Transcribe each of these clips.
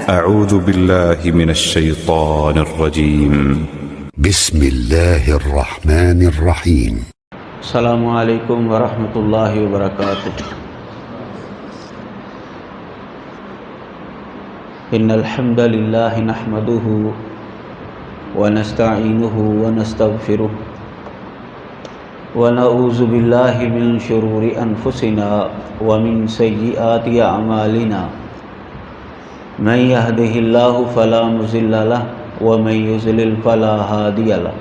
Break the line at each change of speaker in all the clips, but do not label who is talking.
أعوذ بالله من الشيطان الرجيم.
بسم الله الرحمن الرحيم.
السلام علیکم ورحمۃ اللہ وبرکاتہ. ان الحمد للہ نحمده ونستعینه ونستغفره ونعوذ باللہ من شرور انفسنا ومن سیئات اعمالنا. من يهده الله فلا مضل له ومن يضلل فلا هادي له.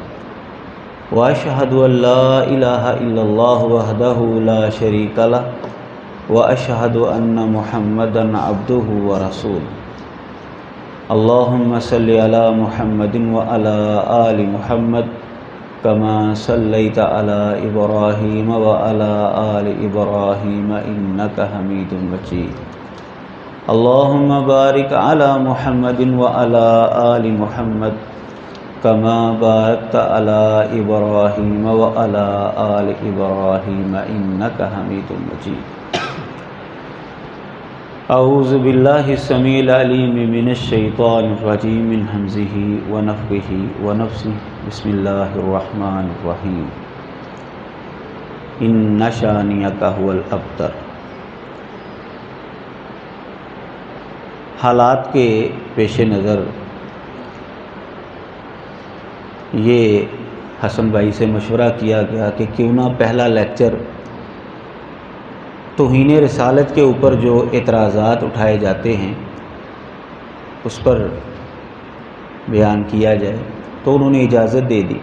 واشهد ان لا اله الا الله وحده لا شريك له واشهد ان محمدا عبده ورسوله. اللهم صل على محمد وعلى آل محمد كما صليت على إبراهيم وعلى آل إبراهيم إنك حميد مجيد. اللهم بارك على محمد وعلى آل محمد كما باركت على إبراهيم وعلى آل إبراهيم إنك حميد مجيد. اعوذ باللہ السمیع العلیم من الشیطان الرجیم من ہمزہ ونفخہ ونفثہ. بسم اللہ الرحمن الرحیم. ان شانئک هو الابتر. حالات کے پیش نظر یہ حسن بھائی سے مشورہ کیا گیا کہ کیوں نہ پہلا لیکچر توہین رسالت کے اوپر جو اعتراضات اٹھائے جاتے ہیں اس پر بیان کیا جائے، تو انہوں نے اجازت دے دی.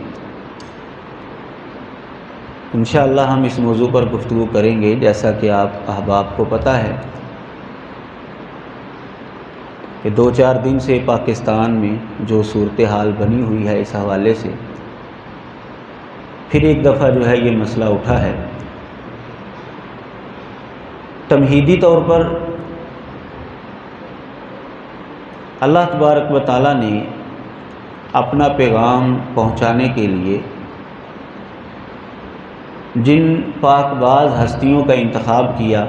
انشاءاللہ ہم اس موضوع پر گفتگو کریں گے. جیسا کہ آپ احباب کو پتہ ہے کہ 2-4 دن سے پاکستان میں جو صورتحال بنی ہوئی ہے، اس حوالے سے پھر ایک دفعہ جو ہے یہ مسئلہ اٹھا ہے. تمہیدی طور پر اللہ تبارک و تعالیٰ نے اپنا پیغام پہنچانے کے لیے جن پاک باز ہستیوں کا انتخاب کیا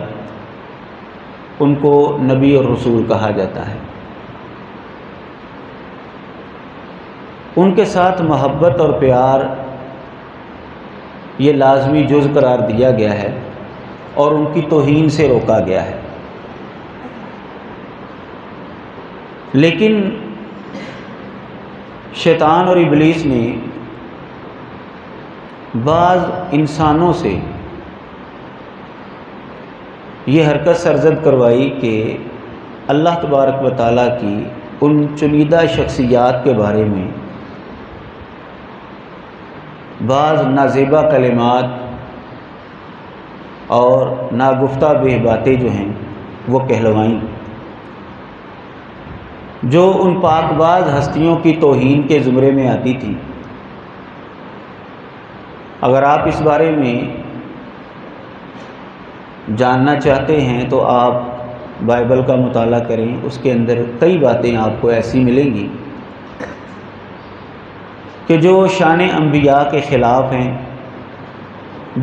ان کو نبی اور رسول کہا جاتا ہے. ان کے ساتھ محبت اور پیار یہ لازمی جز قرار دیا گیا ہے اور ان کی توہین سے روکا گیا ہے. لیکن شیطان اور ابلیس نے بعض انسانوں سے یہ حرکت سرزد کروائی کہ اللہ تبارک و تعالیٰ کی ان چنیدہ شخصیات کے بارے میں بعض نازیبا کلمات اور ناگفتہ بے باتیں جو ہیں وہ کہلوائیں، جو ان پاک باز ہستیوں کی توہین کے زمرے میں آتی تھی. اگر آپ اس بارے میں جاننا چاہتے ہیں تو آپ بائبل کا مطالعہ کریں. اس کے اندر کئی باتیں آپ کو ایسی ملیں گی کہ جو شان انبیاء کے خلاف ہیں،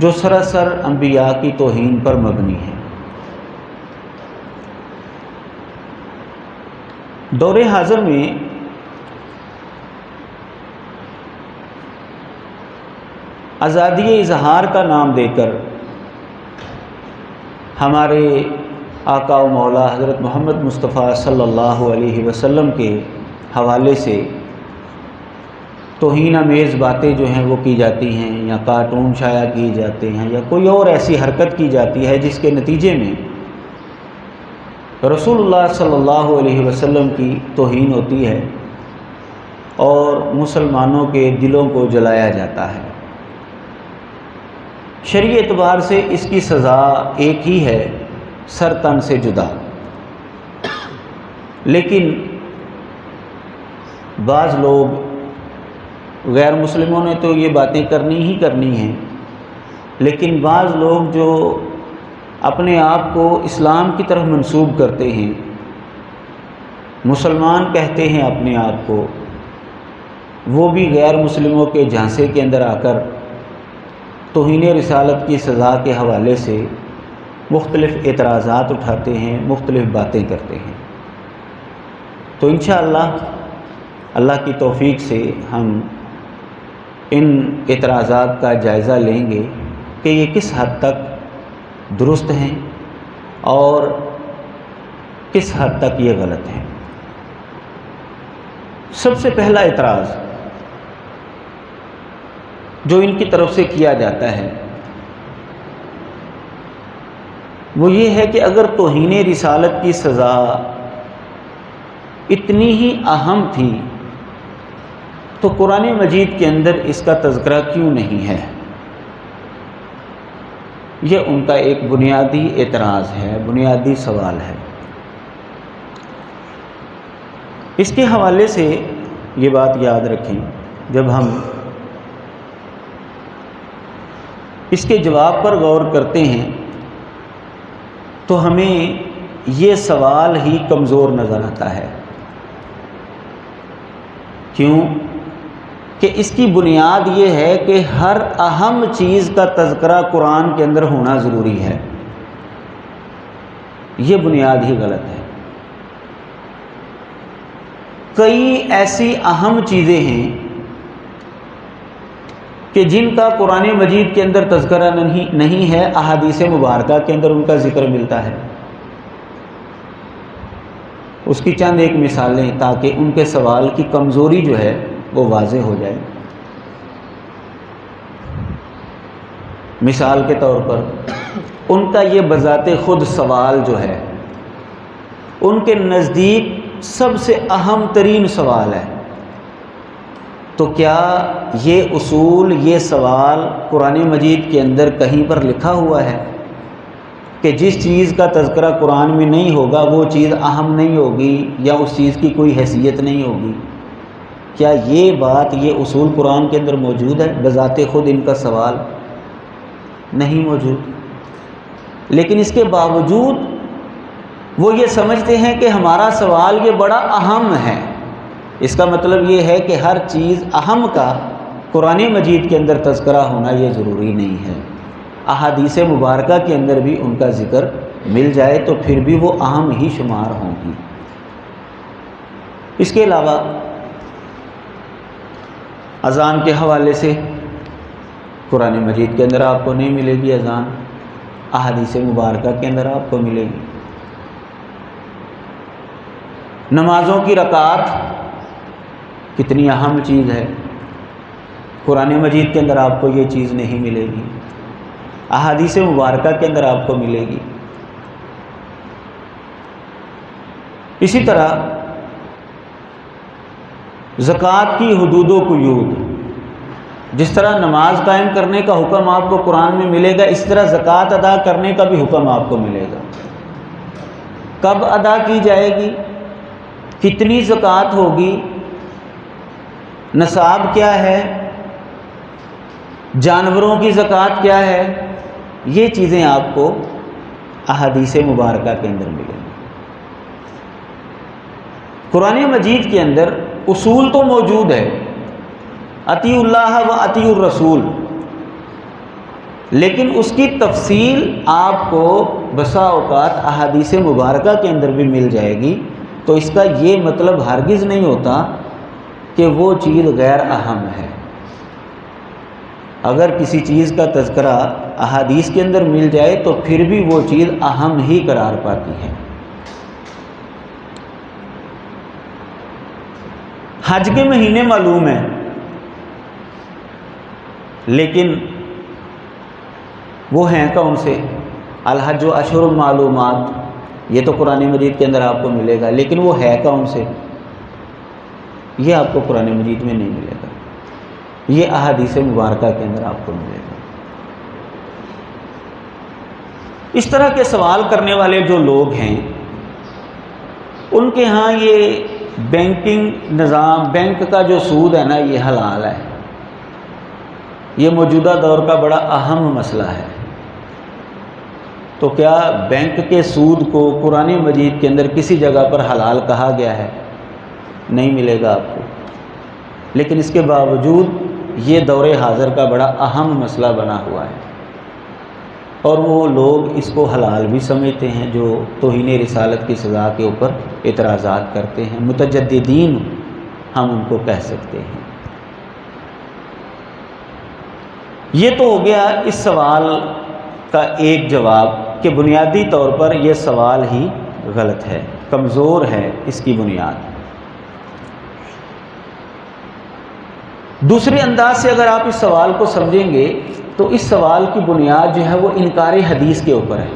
جو سراسر انبیاء کی توہین پر مبنی ہے. دور حاضر میں آزادی اظہار کا نام دے کر ہمارے آقا و مولا حضرت محمد مصطفیٰ صلی اللہ علیہ وسلم کے حوالے سے توہین آمیز باتیں جو ہیں وہ کی جاتی ہیں، یا کارٹون شائع کیے جاتے ہیں، یا کوئی اور ایسی حرکت کی جاتی ہے جس کے نتیجے میں رسول اللہ صلی اللہ علیہ وسلم کی توہین ہوتی ہے اور مسلمانوں کے دلوں کو جلایا جاتا ہے. شرعی اعتبار سے اس کی سزا ایک ہی ہے، سر تن سے جدا. لیکن بعض لوگ، غیر مسلموں نے تو یہ باتیں کرنی ہی کرنی ہیں، لیکن بعض لوگ جو اپنے آپ کو اسلام کی طرف منسوب کرتے ہیں، مسلمان کہتے ہیں اپنے آپ کو، وہ بھی غیر مسلموں کے جھانسے کے اندر آ کر توہین رسالت کی سزا کے حوالے سے مختلف اعتراضات اٹھاتے ہیں، مختلف باتیں کرتے ہیں. تو انشاءاللہ اللہ کی توفیق سے ہم ان اعتراضات کا جائزہ لیں گے کہ یہ کس حد تک درست ہیں اور کس حد تک یہ غلط ہیں۔ سب سے پہلا اعتراض جو ان کی طرف سے کیا جاتا ہے وہ یہ ہے کہ اگر توہین رسالت کی سزا اتنی ہی اہم تھی تو قرآن مجید کے اندر اس کا تذکرہ کیوں نہیں ہے؟ یہ ان کا ایک بنیادی اعتراض ہے، بنیادی سوال ہے۔ اس کے حوالے سے یہ بات یاد رکھیں، جب ہم اس کے جواب پر غور کرتے ہیں تو ہمیں یہ سوال ہی کمزور نظر آتا ہے۔ کیوں؟ کہ اس کی بنیاد یہ ہے کہ ہر اہم چیز کا تذکرہ قرآن کے اندر ہونا ضروری ہے۔ یہ بنیاد ہی غلط ہے۔ کئی ایسی اہم چیزیں ہیں کہ جن کا قرآن مجید کے اندر تذکرہ نہیں ہے، احادیث مبارکہ کے اندر ان کا ذکر ملتا ہے۔ اس کی چند ایک مثالیں تاکہ ان کے سوال کی کمزوری جو ہے وہ واضح ہو جائے۔ مثال کے طور پر ان کا یہ بذات خود سوال جو ہے ان کے نزدیک سب سے اہم ترین سوال ہے، تو کیا یہ اصول، یہ سوال قرآن مجید کے اندر کہیں پر لکھا ہوا ہے کہ جس چیز کا تذکرہ قرآن میں نہیں ہوگا وہ چیز اہم نہیں ہوگی یا اس چیز کی کوئی حیثیت نہیں ہوگی؟ کیا یہ بات، یہ اصول قرآن کے اندر موجود ہے؟ بذات خود ان کا سوال نہیں موجود، لیکن اس کے باوجود وہ یہ سمجھتے ہیں کہ ہمارا سوال یہ بڑا اہم ہے۔ اس کا مطلب یہ ہے کہ ہر چیز اہم کا قرآن مجید کے اندر تذکرہ ہونا یہ ضروری نہیں ہے۔ احادیث مبارکہ کے اندر بھی ان کا ذکر مل جائے تو پھر بھی وہ اہم ہی شمار ہوں گی۔ اس کے علاوہ اذان کے حوالے سے قرآن مجید کے اندر آپ کو نہیں ملے گی اذان، احادیث مبارکہ کے اندر آپ کو ملے گی۔ نمازوں کی رکعت کتنی اہم چیز ہے، قرآن مجید کے اندر آپ کو یہ چیز نہیں ملے گی، احادیث مبارکہ کے اندر آپ کو ملے گی۔ اسی طرح زکوٰۃ کی حدود و قیود، جس طرح نماز قائم کرنے کا حکم آپ کو قرآن میں ملے گا، اس طرح زکوٰۃ ادا کرنے کا بھی حکم آپ کو ملے گا۔ کب ادا کی جائے گی، کتنی زکوٰۃ ہوگی، نصاب کیا ہے، جانوروں کی زکوٰۃ کیا ہے، یہ چیزیں آپ کو احادیث مبارکہ کے اندر ملیں گی۔ قرآن مجید کے اندر اصول تو موجود ہے، اطیعوا اللہ و اطیعوا الرسول، لیکن اس کی تفصیل آپ کو بسا اوقات احادیث مبارکہ کے اندر بھی مل جائے گی۔ تو اس کا یہ مطلب ہرگز نہیں ہوتا کہ وہ چیز غیر اہم ہے۔ اگر کسی چیز کا تذکرہ احادیث کے اندر مل جائے تو پھر بھی وہ چیز اہم ہی قرار پاتی ہے۔ حج کے مہینے معلوم ہیں، لیکن وہ ہیں کون سے؟ الحج و اشہر معلومات، یہ تو قرآن مجید کے اندر آپ کو ملے گا، لیکن وہ ہے کون سے؟ یہ آپ کو قرآن مجید میں نہیں ملے گا، یہ احادیث مبارکہ کے اندر آپ کو ملے گا۔ اس طرح کے سوال کرنے والے جو لوگ ہیں ان کے ہاں یہ بینکنگ نظام، بینک کا جو سود ہے نا، یہ حلال ہے، یہ موجودہ دور کا بڑا اہم مسئلہ ہے۔ تو کیا بینک کے سود کو قرآن مجید کے اندر کسی جگہ پر حلال کہا گیا ہے؟ نہیں ملے گا آپ کو، لیکن اس کے باوجود یہ دور حاضر کا بڑا اہم مسئلہ بنا ہوا ہے۔ اور وہ لوگ اس کو حلال بھی سمجھتے ہیں جو توہین رسالت کی سزا کے اوپر اعتراضات کرتے ہیں، متجددین ہم ان کو کہہ سکتے ہیں۔ یہ تو ہو گیا اس سوال کا ایک جواب کہ بنیادی طور پر یہ سوال ہی غلط ہے، کمزور ہے اس کی بنیاد۔ دوسرے انداز سے اگر آپ اس سوال کو سمجھیں گے تو اس سوال کی بنیاد جو ہے وہ انکار حدیث کے اوپر ہے،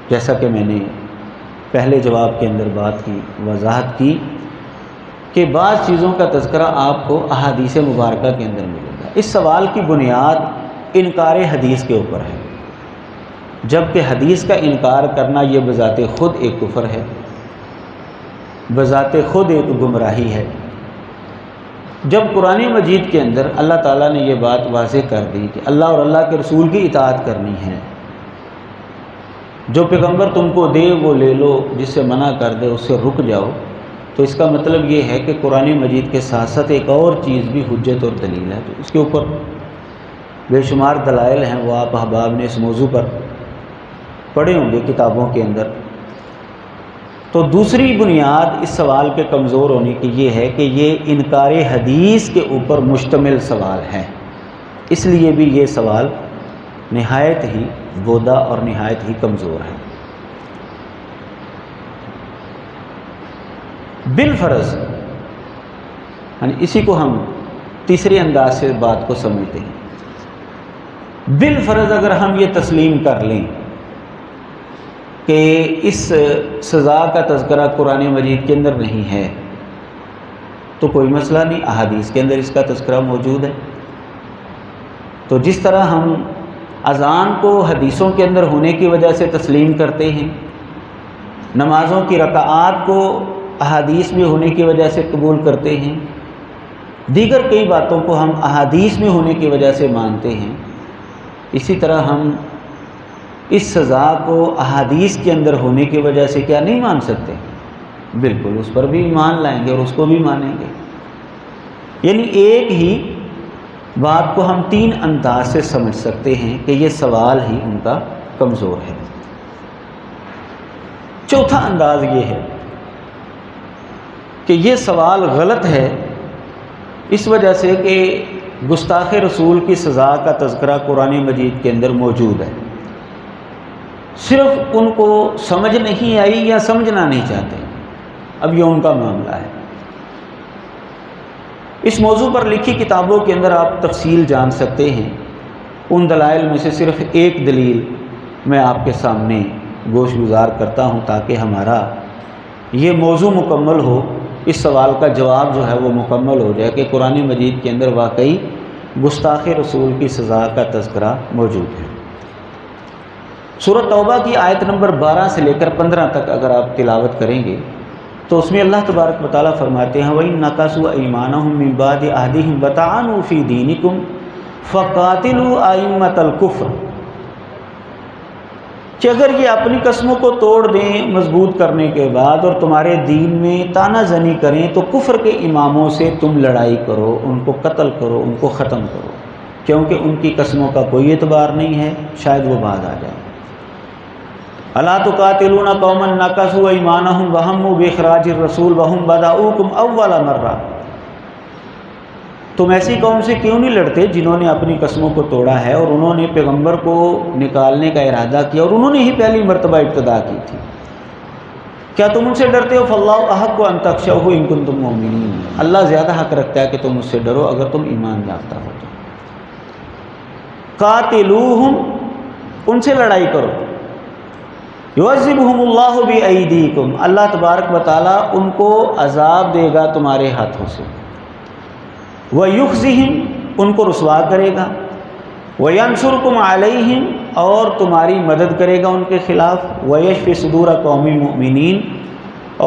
جیسا کہ میں نے پہلے جواب کے اندر بات کی، وضاحت کی کہ بعض چیزوں کا تذکرہ آپ کو احادیث مبارکہ کے اندر ملے گا۔ اس سوال کی بنیاد انکار حدیث کے اوپر ہے، جبکہ حدیث کا انکار کرنا یہ بذات خود ایک کفر ہے، بذات خود ایک گمراہی ہے۔ جب قرآن مجید کے اندر اللہ تعالیٰ نے یہ بات واضح کر دی کہ اللہ اور اللہ کے رسول کی اطاعت کرنی ہے، جو پیغمبر تم کو دے وہ لے لو، جس سے منع کر دے اس سے رک جاؤ، تو اس کا مطلب یہ ہے کہ قرآن مجید کے ساتھ ساتھ ایک اور چیز بھی حجت اور دلیل ہے، تو اس کے اوپر بے شمار دلائل ہیں، وہ آپ احباب نے اس موضوع پر پڑھے ہوں گے کتابوں کے اندر۔ تو دوسری بنیاد اس سوال کے کمزور ہونے کی یہ ہے کہ یہ انکار حدیث کے اوپر مشتمل سوال ہے، اس لیے بھی یہ سوال نہایت ہی گودا اور نہایت ہی کمزور ہے۔ بالفرض یعنی اسی کو ہم تیسرے انداز سے بات کو سمجھتے ہیں، بالفرض اگر ہم یہ تسلیم کر لیں کہ اس سزا کا تذکرہ قرآن مجید کے اندر نہیں ہے تو کوئی مسئلہ نہیں، احادیث کے اندر اس کا تذکرہ موجود ہے۔ تو جس طرح ہم اذان کو حدیثوں کے اندر ہونے کی وجہ سے تسلیم کرتے ہیں، نمازوں کی رکعات کو احادیث میں ہونے کی وجہ سے قبول کرتے ہیں، دیگر کئی باتوں کو ہم احادیث میں ہونے کی وجہ سے مانتے ہیں، اسی طرح ہم اس سزا کو احادیث کے اندر ہونے کی وجہ سے کیا نہیں مان سکتے؟ بالکل اس پر بھی ایمان لائیں گے اور اس کو بھی مانیں گے۔ یعنی ایک ہی بات کو ہم تین انداز سے سمجھ سکتے ہیں کہ یہ سوال ہی ان کا کمزور ہے۔ چوتھا انداز یہ ہے کہ یہ سوال غلط ہے اس وجہ سے کہ گستاخ رسول کی سزا کا تذکرہ قرآن مجید کے اندر موجود ہے، صرف ان کو سمجھ نہیں آئی یا سمجھنا نہیں چاہتے، اب یہ ان کا معاملہ ہے۔ اس موضوع پر لکھی کتابوں کے اندر آپ تفصیل جان سکتے ہیں، ان دلائل میں سے صرف ایک دلیل میں آپ کے سامنے گوش گزار کرتا ہوں تاکہ ہمارا یہ موضوع مکمل ہو، اس سوال کا جواب جو ہے وہ مکمل ہو جائے کہ قرآن مجید کے اندر واقعی گستاخ رسول کی سزا کا تذکرہ موجود ہے۔ سورۃ توبہ کی آیت نمبر 12 سے لے کر 15 تک اگر آپ تلاوت کریں گے تو اس میں اللہ تبارک و تعالیٰ فرماتے ہیں وَإِن نَكَثُوا أَيْمَانَهُم مِّن بَعْدِ عَهْدِهِمْ وَطَعَنُوا فِي دِينِكُمْ فَقَاتِلُوا أَئِمَّةَ الْكُفْرِ، کہ اگر یہ اپنی قسموں کو توڑ دیں مضبوط کرنے کے بعد اور تمہارے دین میں تانہ زنی کریں تو کفر کے اماموں سے تم لڑائی کرو، ان کو قتل کرو، ان کو ختم کرو، کیونکہ ان کی قسموں کا کوئی اعتبار نہیں ہے، شاید وہ بعد آ جائے۔ الا تقاتلون قوما نکثوا ایمانهم وہموا باخراج الرسول وهم بدؤوکم اول مرہ، تم ایسی قوم سے کیوں نہیں لڑتے جنہوں نے اپنی قسموں کو توڑا ہے اور انہوں نے پیغمبر کو نکالنے کا ارادہ کیا اور انہوں نے ہی پہلی مرتبہ ابتدا کی تھی، کیا تم ان سے ڈرتے ہو؟ فاللہ احق ان تخشوہ ان کنتم مؤمنین، اللہ زیادہ حق رکھتا ہے کہ تم اس سے ڈرو اگر تم ایمان یافتہ ہو تو۔ قاتلوہم، ان سے لڑائی کرو، یعذبہم اللہ بایدیکم، اللہ تبارک و تعالیٰ ان کو عذاب دے گا تمہارے ہاتھوں سے، وَيُخْزِهِمْ، ان کو رسوا کرے گا، وَيَنْصُرْكُمْ عَلَيْهِمْ، اور تمہاری مدد کرے گا ان کے خلاف، وَيَشْفِ صُدُورَ قَوْمِ مُؤْمِنِينَ،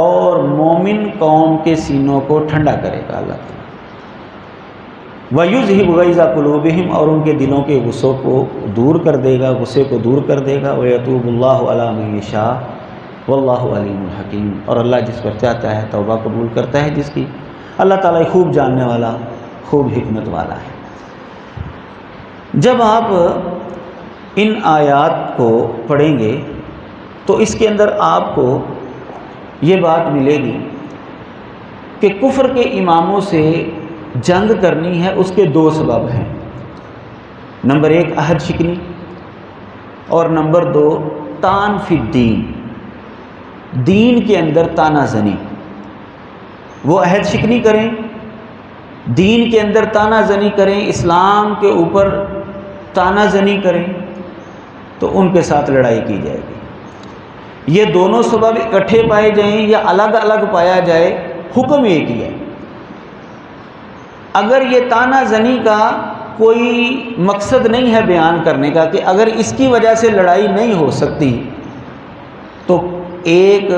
اور مومن قوم کے سینوں کو ٹھنڈا کرے گا اللہ تعالیٰ، وَيُذْهِبْ غَيْظَ قُلُوبِهِمْ، اور ان کے دلوں کے غصوں کو دور کر دے گا، غصے کو دور کر دے گا، وَيَتُوبُ اللَّهُ عَلَىٰ مَن يَشَاءُ وَاللَّهُ عَلِيمٌ حَكِيمٌ، اور اللہ جس پر چاہتا ہے توبہ قبول کرتا ہے جس کی، اللہ تعالیٰ خوب جاننے والا خوب حکمت والا ہے۔ جب آپ ان آیات کو پڑھیں گے تو اس کے اندر آپ کو یہ بات ملے گی کہ کفر کے اماموں سے جنگ کرنی ہے، اس کے دو سبب ہیں۔ نمبر ایک عہد شکنی، اور نمبر دو طعن فی الدین، دین کے اندر تانا زنی۔ وہ عہد شکنی کریں، دین کے اندر تانا زنی کریں، اسلام کے اوپر تانا زنی کریں، تو ان کے ساتھ لڑائی کی جائے گی۔ یہ دونوں سبب اکٹھے پائے جائیں یا الگ الگ پایا جائے، حکم ایک ہی ہے۔ اگر یہ تانا زنی کا کوئی مقصد نہیں ہے بیان کرنے کا کہ اگر اس کی وجہ سے لڑائی نہیں ہو سکتی، تو ایک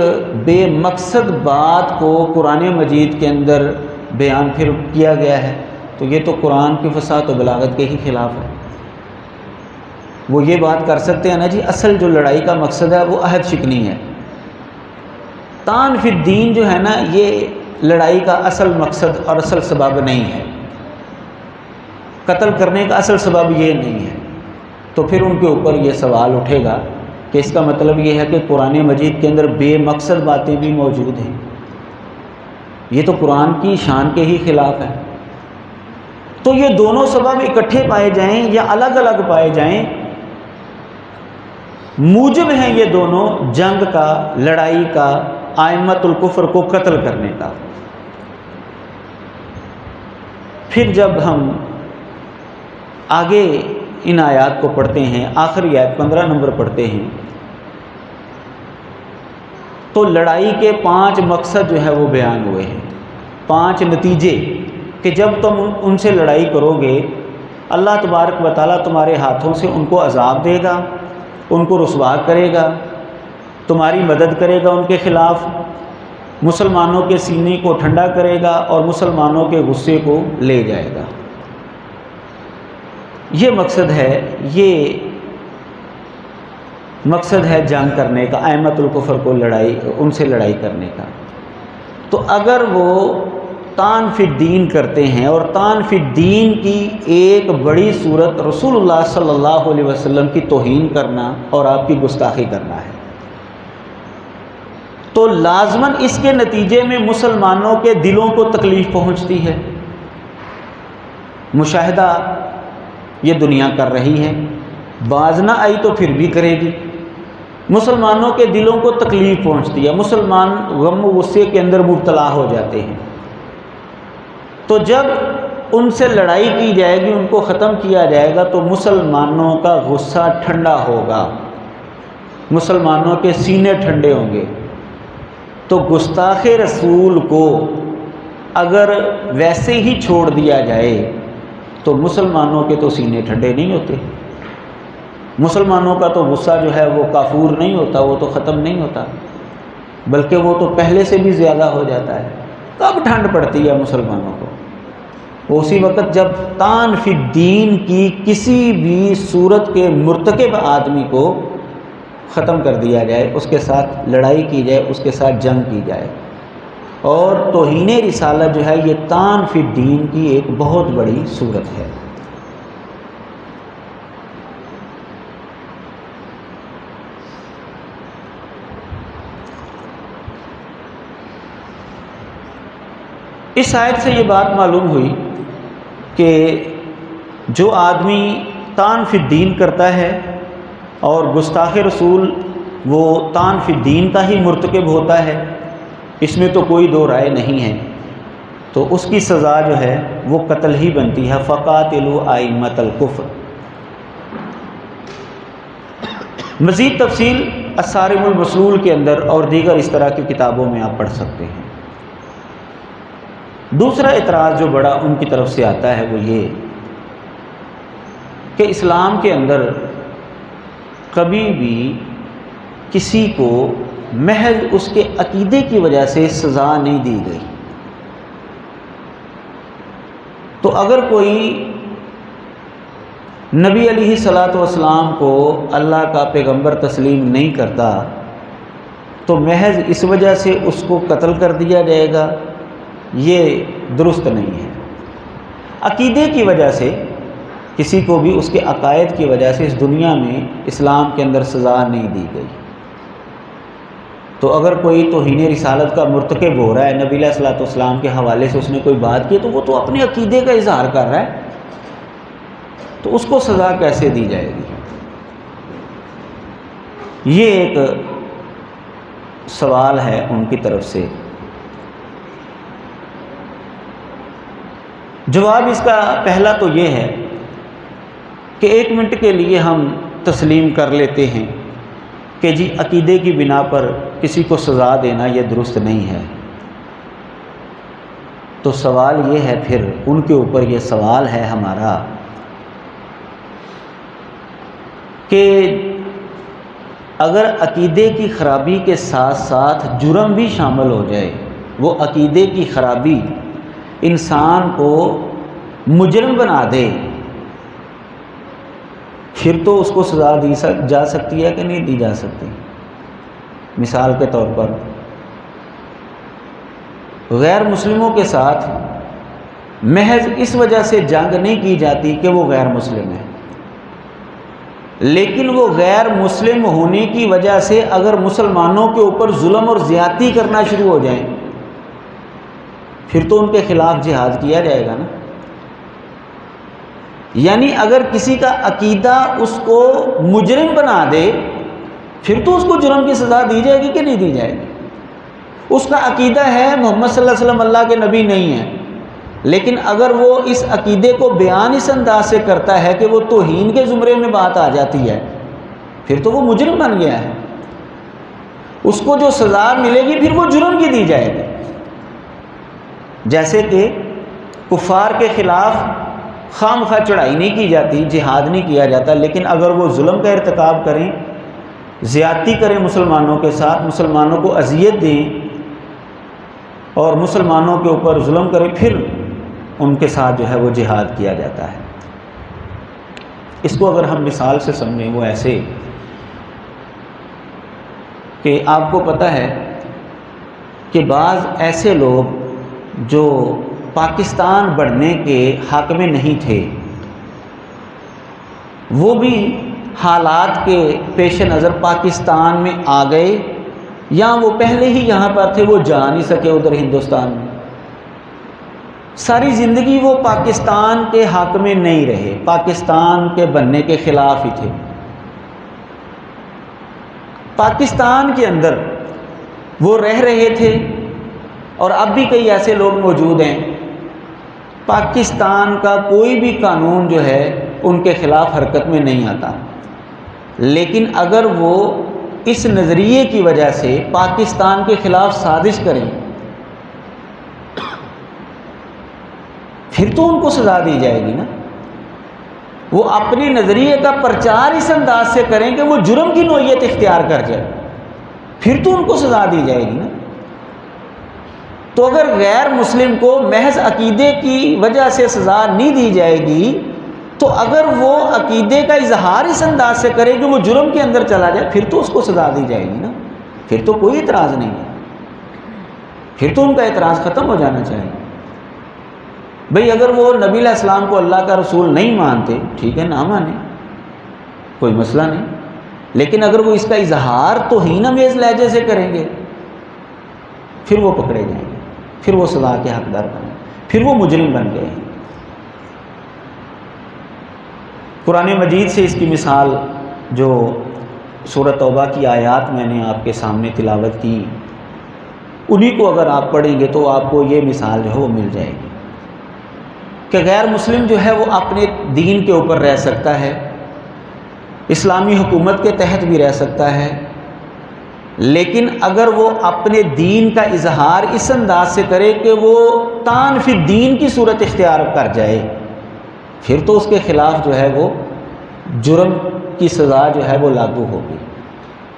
بے مقصد بات کو قرآن مجید کے اندر بیان پھر کیا گیا ہے، تو یہ تو قرآن کی فصاحت و بلاغت کے ہی خلاف ہے۔ وہ یہ بات کر سکتے ہیں نا جی اصل جو لڑائی کا مقصد ہے وہ عہد شکنی ہے۔ طعن فی الدین جو ہے نا، یہ لڑائی کا اصل مقصد اور اصل سبب نہیں ہے، قتل کرنے کا اصل سبب یہ نہیں ہے۔ تو پھر ان کے اوپر یہ سوال اٹھے گا کہ اس کا مطلب یہ ہے کہ قرآن مجید کے اندر بے مقصد باتیں بھی موجود ہیں، یہ تو قرآن کی شان کے ہی خلاف ہے۔ تو یہ دونوں سبب اکٹھے پائے جائیں یا الگ الگ پائے جائیں، موجب ہیں یہ دونوں جنگ کا، لڑائی کا، ائمۃ الکفر کو قتل کرنے کا۔ پھر جب ہم آگے ان آیات کو پڑھتے ہیں، آخری آیت 15 نمبر پڑھتے ہیں، تو لڑائی کے 5 مقصد جو ہے وہ بیان ہوئے ہیں، 5 نتیجے کہ جب تم ان سے لڑائی کرو گے، اللہ تبارک و تعالیٰ تمہارے ہاتھوں سے ان کو عذاب دے گا، ان کو رسوا کرے گا، تمہاری مدد کرے گا ان کے خلاف، مسلمانوں کے سینے کو ٹھنڈا کرے گا اور مسلمانوں کے غصے کو لے جائے گا۔ یہ مقصد ہے، یہ مقصد ہے جنگ کرنے کا، ائمۃ الکفر کو لڑائی، ان سے لڑائی کرنے کا۔ تو اگر وہ طعن فی الدین کرتے ہیں، اور طعن فی الدین کی ایک بڑی صورت رسول اللہ صلی اللہ علیہ وسلم کی توہین کرنا اور آپ کی گستاخی کرنا ہے، تو لازماً اس کے نتیجے میں مسلمانوں کے دلوں کو تکلیف پہنچتی ہے۔ مشاہدہ یہ دنیا کر رہی ہے، باز نہ آئی تو پھر بھی کرے گی۔ مسلمانوں کے دلوں کو تکلیف پہنچتی ہے، مسلمان غم و غصے کے اندر مبتلا ہو جاتے ہیں۔ تو جب ان سے لڑائی کی جائے گی، ان کو ختم کیا جائے گا، تو مسلمانوں کا غصہ ٹھنڈا ہوگا، مسلمانوں کے سینے ٹھنڈے ہوں گے۔ تو گستاخ رسول کو اگر ویسے ہی چھوڑ دیا جائے تو مسلمانوں کے تو سینے ٹھنڈے نہیں ہوتے، مسلمانوں کا تو غصہ جو ہے وہ کافور نہیں ہوتا، وہ تو ختم نہیں ہوتا، بلکہ وہ تو پہلے سے بھی زیادہ ہو جاتا ہے۔ کب ٹھنڈ پڑتی ہے مسلمانوں کو؟ اسی وقت جب طعن فی الدین کی کسی بھی صورت کے مرتکب آدمی کو ختم کر دیا جائے، اس کے ساتھ لڑائی کی جائے، اس کے ساتھ جنگ کی جائے۔ اور توہین رسالت جو ہے یہ طعن فی الدین کی ایک بہت بڑی صورت ہے۔ اس آیت سے یہ بات معلوم ہوئی کہ جو آدمی طعن فی الدین کرتا ہے اور گستاخ رسول وہ طعن فی الدین کا ہی مرتکب ہوتا ہے، اس میں تو کوئی دو رائے نہیں ہے، تو اس کی سزا جو ہے وہ قتل ہی بنتی ہے۔ فَقَاتِلُوا أَئِمَّةَ الْكُفْرِ۔ مزید تفصیل الصارم المسلول کے اندر اور دیگر اس طرح کی کتابوں میں آپ پڑھ سکتے ہیں۔ دوسرا اعتراض جو بڑا ان کی طرف سے آتا ہے وہ یہ کہ اسلام کے اندر کبھی بھی کسی کو محض اس کے عقیدے کی وجہ سے سزا نہیں دی گئی۔ تو اگر کوئی نبی علیہ الصلاۃ والسلام کو اللہ کا پیغمبر تسلیم نہیں کرتا تو محض اس وجہ سے اس کو قتل کر دیا جائے گا، یہ درست نہیں ہے۔ عقیدے کی وجہ سے کسی کو بھی اس کے عقائد کی وجہ سے اس دنیا میں اسلام کے اندر سزا نہیں دی گئی۔ تو اگر کوئی توہین رسالت کا مرتکب ہو رہا ہے، نبی علیہ الصلوۃ والسلام کے حوالے سے اس نے کوئی بات کی، تو وہ تو اپنے عقیدے کا اظہار کر رہا ہے، تو اس کو سزا کیسے دی جائے گی؟ یہ ایک سوال ہے ان کی طرف سے۔ جواب اس کا پہلا تو یہ ہے کہ 1 منٹ کے لیے ہم تسلیم کر لیتے ہیں کہ جی عقیدے کی بنا پر کسی کو سزا دینا یہ درست نہیں ہے۔ تو سوال یہ ہے، پھر ان کے اوپر یہ سوال ہے ہمارا کہ اگر عقیدے کی خرابی کے ساتھ ساتھ جرم بھی شامل ہو جائے، وہ عقیدے کی خرابی انسان کو مجرم بنا دے، پھر تو اس کو سزا دی جا سکتی ہے کہ نہیں دی جا سکتی؟ مثال کے طور پر غیر مسلموں کے ساتھ محض اس وجہ سے جنگ نہیں کی جاتی کہ وہ غیر مسلم ہیں، لیکن وہ غیر مسلم ہونے کی وجہ سے اگر مسلمانوں کے اوپر ظلم اور زیادتی کرنا شروع ہو جائیں، پھر تو ان کے خلاف جہاد کیا جائے گا نا۔ یعنی اگر کسی کا عقیدہ اس کو مجرم بنا دے، پھر تو اس کو جرم کی سزا دی جائے گی کہ نہیں دی جائے گی؟ اس کا عقیدہ ہے محمد صلی اللہ علیہ وسلم اللہ کے نبی نہیں ہیں، لیکن اگر وہ اس عقیدے کو بیان اس انداز سے کرتا ہے کہ وہ توہین کے زمرے میں بات آ جاتی ہے، پھر تو وہ مجرم بن گیا ہے۔ اس کو جو سزا ملے گی پھر وہ جرم کی دی جائے گی۔ جیسے کہ کفار کے خلاف خواہ مخواہ چڑھائی نہیں کی جاتی، جہاد نہیں کیا جاتا، لیکن اگر وہ ظلم کا ارتکاب کریں، زیادتی کریں مسلمانوں کے ساتھ، مسلمانوں کو اذیت دیں اور مسلمانوں کے اوپر ظلم کریں، پھر ان کے ساتھ جو ہے وہ جہاد کیا جاتا ہے۔ اس کو اگر ہم مثال سے سمجھیں، وہ ایسے کہ آپ کو پتہ ہے کہ بعض ایسے لوگ جو پاکستان بڑھنے کے حق میں نہیں تھے، وہ بھی حالات کے پیش نظر پاکستان میں آ گئے، یا وہ پہلے ہی یہاں پر تھے، وہ جا نہیں سکے ادھر ہندوستان میں، ساری زندگی وہ پاکستان کے حق میں نہیں رہے، پاکستان کے بننے کے خلاف ہی تھے۔ پاکستان کے اندر وہ رہ رہے تھے، اور اب بھی کئی ایسے لوگ موجود ہیں، پاکستان کا کوئی بھی قانون جو ہے ان کے خلاف حرکت میں نہیں آتا، لیکن اگر وہ اس نظریے کی وجہ سے پاکستان کے خلاف سازش کریں، پھر تو ان کو سزا دی جائے گی نا۔ وہ اپنے نظریے کا پرچار اس انداز سے کریں کہ وہ جرم کی نوعیت اختیار کر جائے، پھر تو ان کو سزا دی جائے گی نا۔ تو اگر غیر مسلم کو محض عقیدے کی وجہ سے سزا نہیں دی جائے گی، تو اگر وہ عقیدے کا اظہار اس انداز سے کرے کہ وہ جرم کے اندر چلا جائے، پھر تو اس کو سزا دی جائے گی نا، پھر تو کوئی اعتراض نہیں ہے، پھر تو ان کا اعتراض ختم ہو جانا چاہیے۔ بھئی اگر وہ نبی علیہ السلام کو اللہ کا رسول نہیں مانتے، ٹھیک ہے، نہ مانیں، کوئی مسئلہ نہیں، لیکن اگر وہ اس کا اظہار توہین امیز لہجے سے کریں گے، پھر وہ پکڑے جائیں گے، پھر وہ سزا کے حقدار بنیں، پھر وہ مجرم بن گئے ہیں۔ قرآن مجید سے اس کی مثال جو سورۃ توبہ کی آیات میں نے آپ کے سامنے تلاوت کی، انہی کو اگر آپ پڑھیں گے تو آپ کو یہ مثال جو ہے وہ مل جائے گی کہ غیر مسلم جو ہے وہ اپنے دین کے اوپر رہ سکتا ہے، اسلامی حکومت کے تحت بھی رہ سکتا ہے، لیکن اگر وہ اپنے دین کا اظہار اس انداز سے کرے کہ وہ تان فی دین کی صورت اختیار کر جائے، پھر تو اس کے خلاف جو ہے وہ جرم کی سزا جو ہے وہ لاگو ہوگی،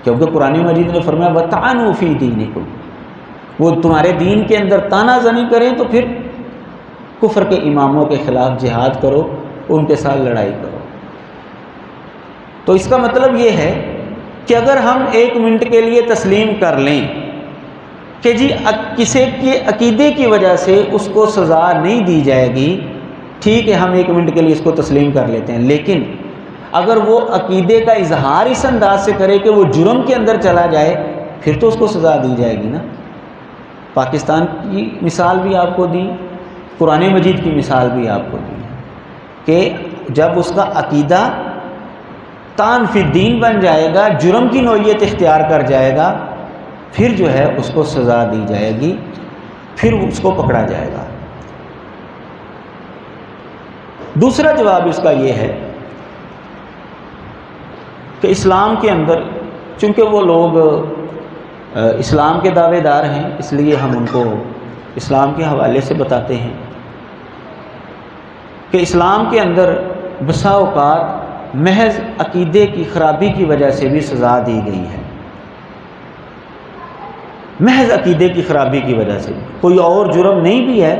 کیونکہ قرآن مجید نے فرمایا وَطَعَنُوا فِي دِينِكُمْ، وہ تمہارے دین کے اندر تانا زنی کریں تو پھر کفر کے اماموں کے خلاف جہاد کرو، ان کے ساتھ لڑائی کرو۔ تو اس کا مطلب یہ ہے کہ اگر ہم 1 منٹ کے لیے تسلیم کر لیں کہ جی کسی کے عقیدے کی وجہ سے اس کو سزا نہیں دی جائے گی، ٹھیک ہے ہم 1 منٹ کے لیے اس کو تسلیم کر لیتے ہیں، لیکن اگر وہ عقیدے کا اظہار اس انداز سے کرے کہ وہ جرم کے اندر چلا جائے، پھر تو اس کو سزا دی جائے گی نا۔ پاکستان کی مثال بھی آپ کو دی، قرآن مجید کی مثال بھی آپ کو دی کہ جب اس کا عقیدہ طعن فی الدین بن جائے گا، جرم کی نوعیت اختیار کر جائے گا، پھر جو ہے اس کو سزا دی جائے گی، پھر اس کو پکڑا جائے گا۔ دوسرا جواب اس کا یہ ہے کہ اسلام کے اندر چونکہ وہ لوگ اسلام کے دعوے دار ہیں، اس لیے ہم ان کو اسلام کے حوالے سے بتاتے ہیں کہ اسلام کے اندر بسا اوقات محض عقیدے کی خرابی کی وجہ سے بھی سزا دی گئی ہے، محض عقیدے کی خرابی کی وجہ سے، کوئی اور جرم نہیں بھی ہے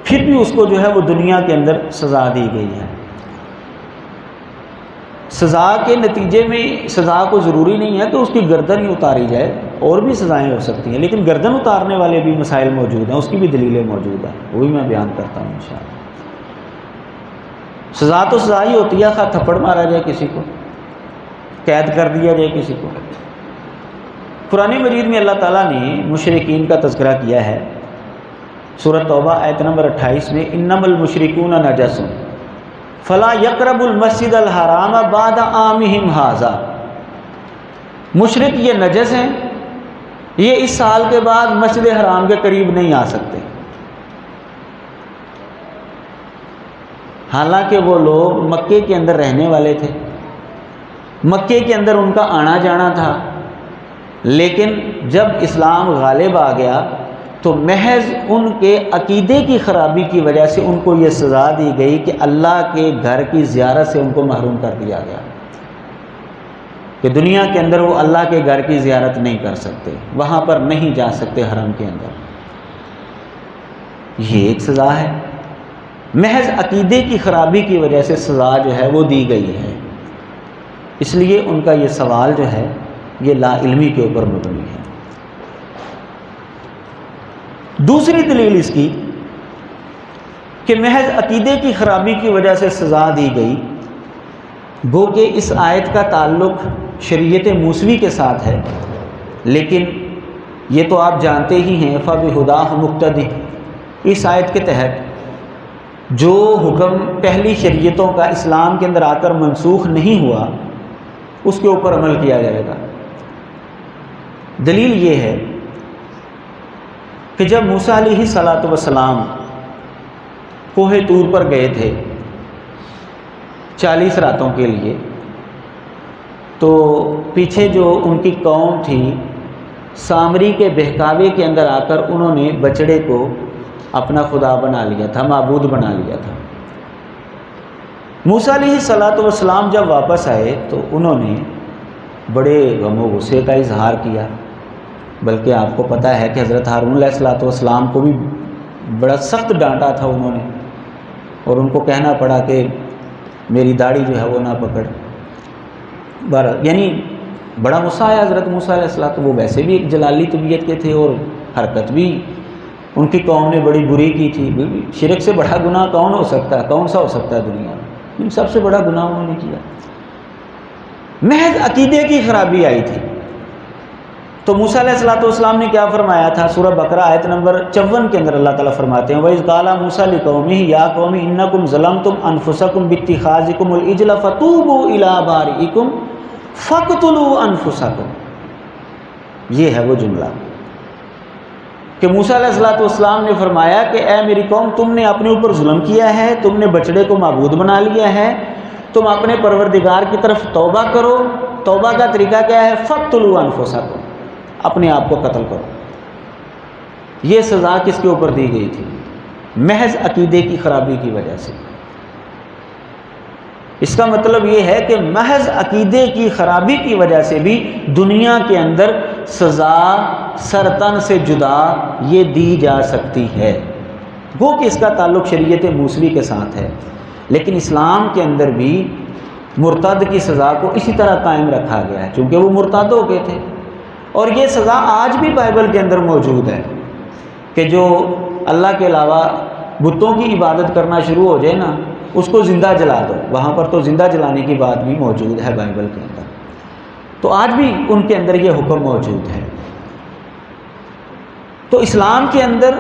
پھر بھی اس کو جو ہے وہ دنیا کے اندر سزا دی گئی ہے۔ سزا کے نتیجے میں سزا کو ضروری نہیں ہے کہ اس کی گردن ہی اتاری جائے، اور بھی سزائیں ہو سکتی ہیں، لیکن گردن اتارنے والے بھی مسائل موجود ہیں، اس کی بھی دلیلیں موجود ہیں، وہ بھی میں بیان کرتا ہوں انشاءاللہ۔ سزا تو سزا ہی ہوتی ہے، خواہ تھپڑ مارا جائے کسی کو، قید کر دیا جائے کسی کو۔ قرآن مجید میں اللہ تعالیٰ نے مشرکین کا تذکرہ کیا ہے، سورۃ توبہ آیت نمبر 28 میں انما المشرکون نجس فلا یقربوا المسجد الحرام بعد عامہم ھذا، مشرک یہ نجس ہیں، یہ اس سال کے بعد مسجد حرام کے قریب نہیں آ سکتے، حالانکہ وہ لوگ مکے کے اندر رہنے والے تھے، مکے کے اندر ان کا آنا جانا تھا، لیکن جب اسلام غالب آ گیا تو محض ان کے عقیدے کی خرابی کی وجہ سے ان کو یہ سزا دی گئی کہ اللہ کے گھر کی زیارت سے ان کو محروم کر دیا گیا، کہ دنیا کے اندر وہ اللہ کے گھر کی زیارت نہیں کر سکتے، وہاں پر نہیں جا سکتے حرم کے اندر۔ یہ ایک سزا ہے، محض عقیدے کی خرابی کی وجہ سے سزا جو ہے وہ دی گئی ہے، اس لیے ان کا یہ سوال جو ہے یہ لا علمی کے اوپر مبنی ہے۔ دوسری دلیل اس کی کہ محض عقیدے کی خرابی کی وجہ سے سزا دی گئی، گو کہ اس آیت کا تعلق شریعت موسوی کے ساتھ ہے، لیکن یہ تو آپ جانتے ہی ہیں فَبِہُدَاهُ مُقْتَدِي، اس آیت کے تحت جو حکم پہلی شریعتوں کا اسلام کے اندر آ کر منسوخ نہیں ہوا اس کے اوپر عمل کیا جائے گا۔ دلیل یہ ہے کہ جب موسیٰ علیہ السلام کوہ طور پر گئے تھے 40 راتوں کے لیے، تو پیچھے جو ان کی قوم تھی سامری کے بہکاوے کے اندر آ کر انہوں نے بچڑے کو اپنا خدا بنا لیا تھا، معبود بنا لیا تھا۔ موسیٰ علیہ السلام جب واپس آئے تو انہوں نے بڑے غم و غصے کا اظہار کیا، بلکہ آپ کو پتہ ہے کہ حضرت ہارون علیہ السلام کو بھی بڑا سخت ڈانٹا تھا انہوں نے، اور ان کو کہنا پڑا کہ میری داڑھی جو ہے وہ نہ پکڑ، یعنی بڑا غصہ آیا حضرت موسیٰ علیہ السلام، وہ ویسے بھی ایک جلالی طبیعت کے تھے اور حرکت بھی ان کی قوم نے بڑی بری کی تھی۔ شرک سے بڑا گناہ کون ہو سکتا ہے، کون سا ہو سکتا ہے دنیا میں، سب سے بڑا گناہ انہوں نے کیا، محض عقیدے کی خرابی آئی تھی۔ تو موسیٰ علیہ السلام نے کیا فرمایا تھا؟ سورہ بقرہ آیت نمبر 54 کے اندر اللہ تعالیٰ فرماتے ہیں وَإِذْ قَالَ مُوسَىٰ لِقَوْمِهِ يَا قَوْمِ إِنَّكُمْ ظَلَمْتُمْ أَنفُسَكُمْ بِاتِّخَاذِكُمُ الْعِجْلَ فَتُوبُوا إِلَىٰ بَارِئِكُمْ فَاقْتُلُوا أَنفُسَكُمْ، یہ ہے وہ جملہ کہ موسیٰ علیہ السلام نے فرمایا کہ اے میری قوم، تم نے اپنے اوپر ظلم کیا ہے، تم نے بچڑے کو معبود بنا لیا ہے، تم اپنے پروردگار کی طرف توبہ کرو۔ توبہ کا طریقہ کیا ہے؟ فَاقْتُلُوا أَنفُسَكُمْ، اپنے آپ کو قتل کرو۔ یہ سزا کس کے اوپر دی گئی تھی؟ محض عقیدے کی خرابی کی وجہ سے۔ اس کا مطلب یہ ہے کہ محض عقیدے کی خرابی کی وجہ سے بھی دنیا کے اندر سزا سرتن سے جدا یہ دی جا سکتی ہے، گو کہ اس کا تعلق شریعت موسوی کے ساتھ ہے، لیکن اسلام کے اندر بھی مرتد کی سزا کو اسی طرح قائم رکھا گیا ہے، چونکہ وہ مرتد ہو گئے تھے، اور یہ سزا آج بھی بائبل کے اندر موجود ہے کہ جو اللہ کے علاوہ بتوں کی عبادت کرنا شروع ہو جائے نا، اس کو زندہ جلا دو، وہاں پر تو زندہ جلانے کی بات بھی موجود ہے بائبل کے اندر، تو آج بھی ان کے اندر یہ حکم موجود ہے۔ تو اسلام کے اندر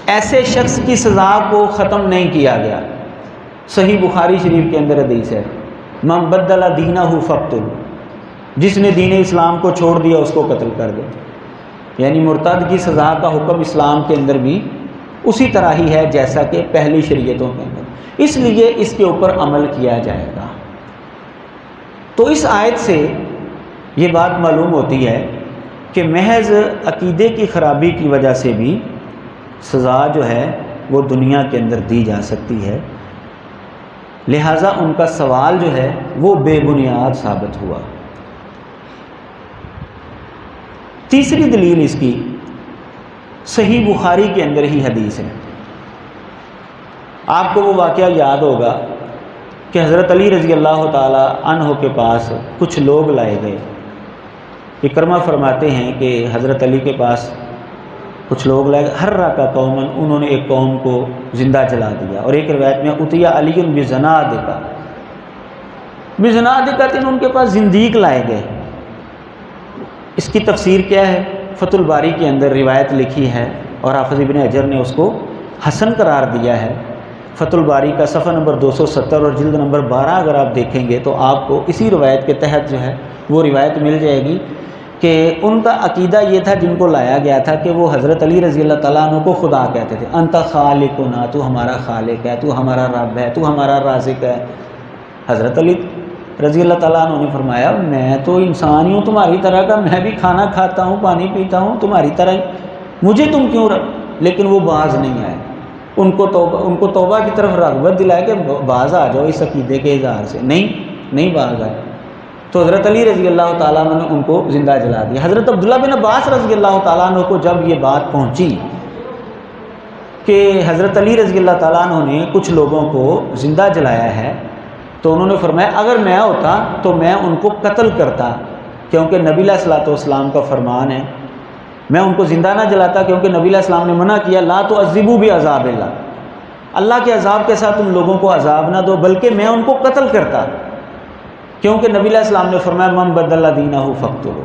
ایسے شخص کی سزا کو ختم نہیں کیا گیا۔ صحیح بخاری شریف کے اندر حدیث ہے، من بدل دینہ فاقتلہ، جس نے دین اسلام کو چھوڑ دیا اس کو قتل کر دو۔ یعنی مرتد کی سزا کا حکم اسلام کے اندر بھی اسی طرح ہی ہے جیسا کہ پہلی شریعتوں کے اندر، اس لیے اس کے اوپر عمل کیا جائے گا۔ تو اس آیت سے یہ بات معلوم ہوتی ہے کہ محض عقیدے کی خرابی کی وجہ سے بھی سزا جو ہے وہ دنیا کے اندر دی جا سکتی ہے، لہٰذا ان کا سوال جو ہے وہ بے بنیاد ثابت ہوا۔ تیسری دلیل اس کی صحیح بخاری کے اندر ہی حدیث ہے۔ آپ کو وہ واقعہ یاد ہوگا کہ حضرت علی رضی اللہ تعالی عنہ کے پاس کچھ لوگ لائے گئے۔ اکرمہ فرماتے ہیں کہ حضرت علی کے پاس کچھ لوگ لائے گئے، ہر راکا قومن، انہوں نے ایک قوم کو زندہ جلا دیا، اور ایک روایت میں اتیا علی بزنادقہ، بزنادقہ ان کے پاس زندیق لائے گئے۔ اس کی تفسیر کیا ہے؟ فتح الباری کے اندر روایت لکھی ہے اور حافظ ابن حجر نے اس کو حسن قرار دیا ہے۔ فتح الباری کا صفحہ نمبر 270 اور جلد نمبر 12 اگر آپ دیکھیں گے تو آپ کو اسی روایت کے تحت جو ہے وہ روایت مل جائے گی کہ ان کا عقیدہ یہ تھا جن کو لایا گیا تھا کہ وہ حضرت علی رضی اللہ تعالیٰ عنہ کو خدا کہتے تھے۔ انت خالقنا، تو ہمارا خالق ہے، تو ہمارا رب ہے، تو ہمارا رازق ہے۔ حضرت علی رضی اللہ تعالیٰ عنہ نے فرمایا میں تو انسان ہی ہوں تمہاری طرح کا، میں بھی کھانا کھاتا ہوں، پانی پیتا ہوں تمہاری طرح ہی، مجھے تم کیوں لیکن وہ باز نہیں آئے۔ ان کو توبہ کی طرف رغبت دلائے کہ باز آ جاؤ اس عقیدے کے اظہار سے، نہیں باز آئے۔ تو حضرت علی رضی اللہ تعالیٰ عنہ نے ان کو زندہ جلا دیا۔ حضرت عبداللہ بن عباس رضی اللہ تعالیٰ عنہ کو جب یہ بات پہنچی کہ حضرت علی رضی اللہ تعالیٰ عنہ نے کچھ لوگوں کو زندہ جلایا ہے، تو انہوں نے فرمایا اگر میں ہوتا تو میں ان کو قتل کرتا، کیونکہ نبی علیہ الصلوۃ والسلام کا فرمان ہے، میں ان کو زندہ نہ جلاتا کیونکہ نبی علیہ السلام نے منع کیا لا تعذبوا بعذاب اللہ، اللہ کے عذاب کے ساتھ تم لوگوں کو عذاب نہ دو، بلکہ میں ان کو قتل کرتا، کیونکہ نبی علیہ السلام نے فرمایا من بدل دینہ فاقتلہ۔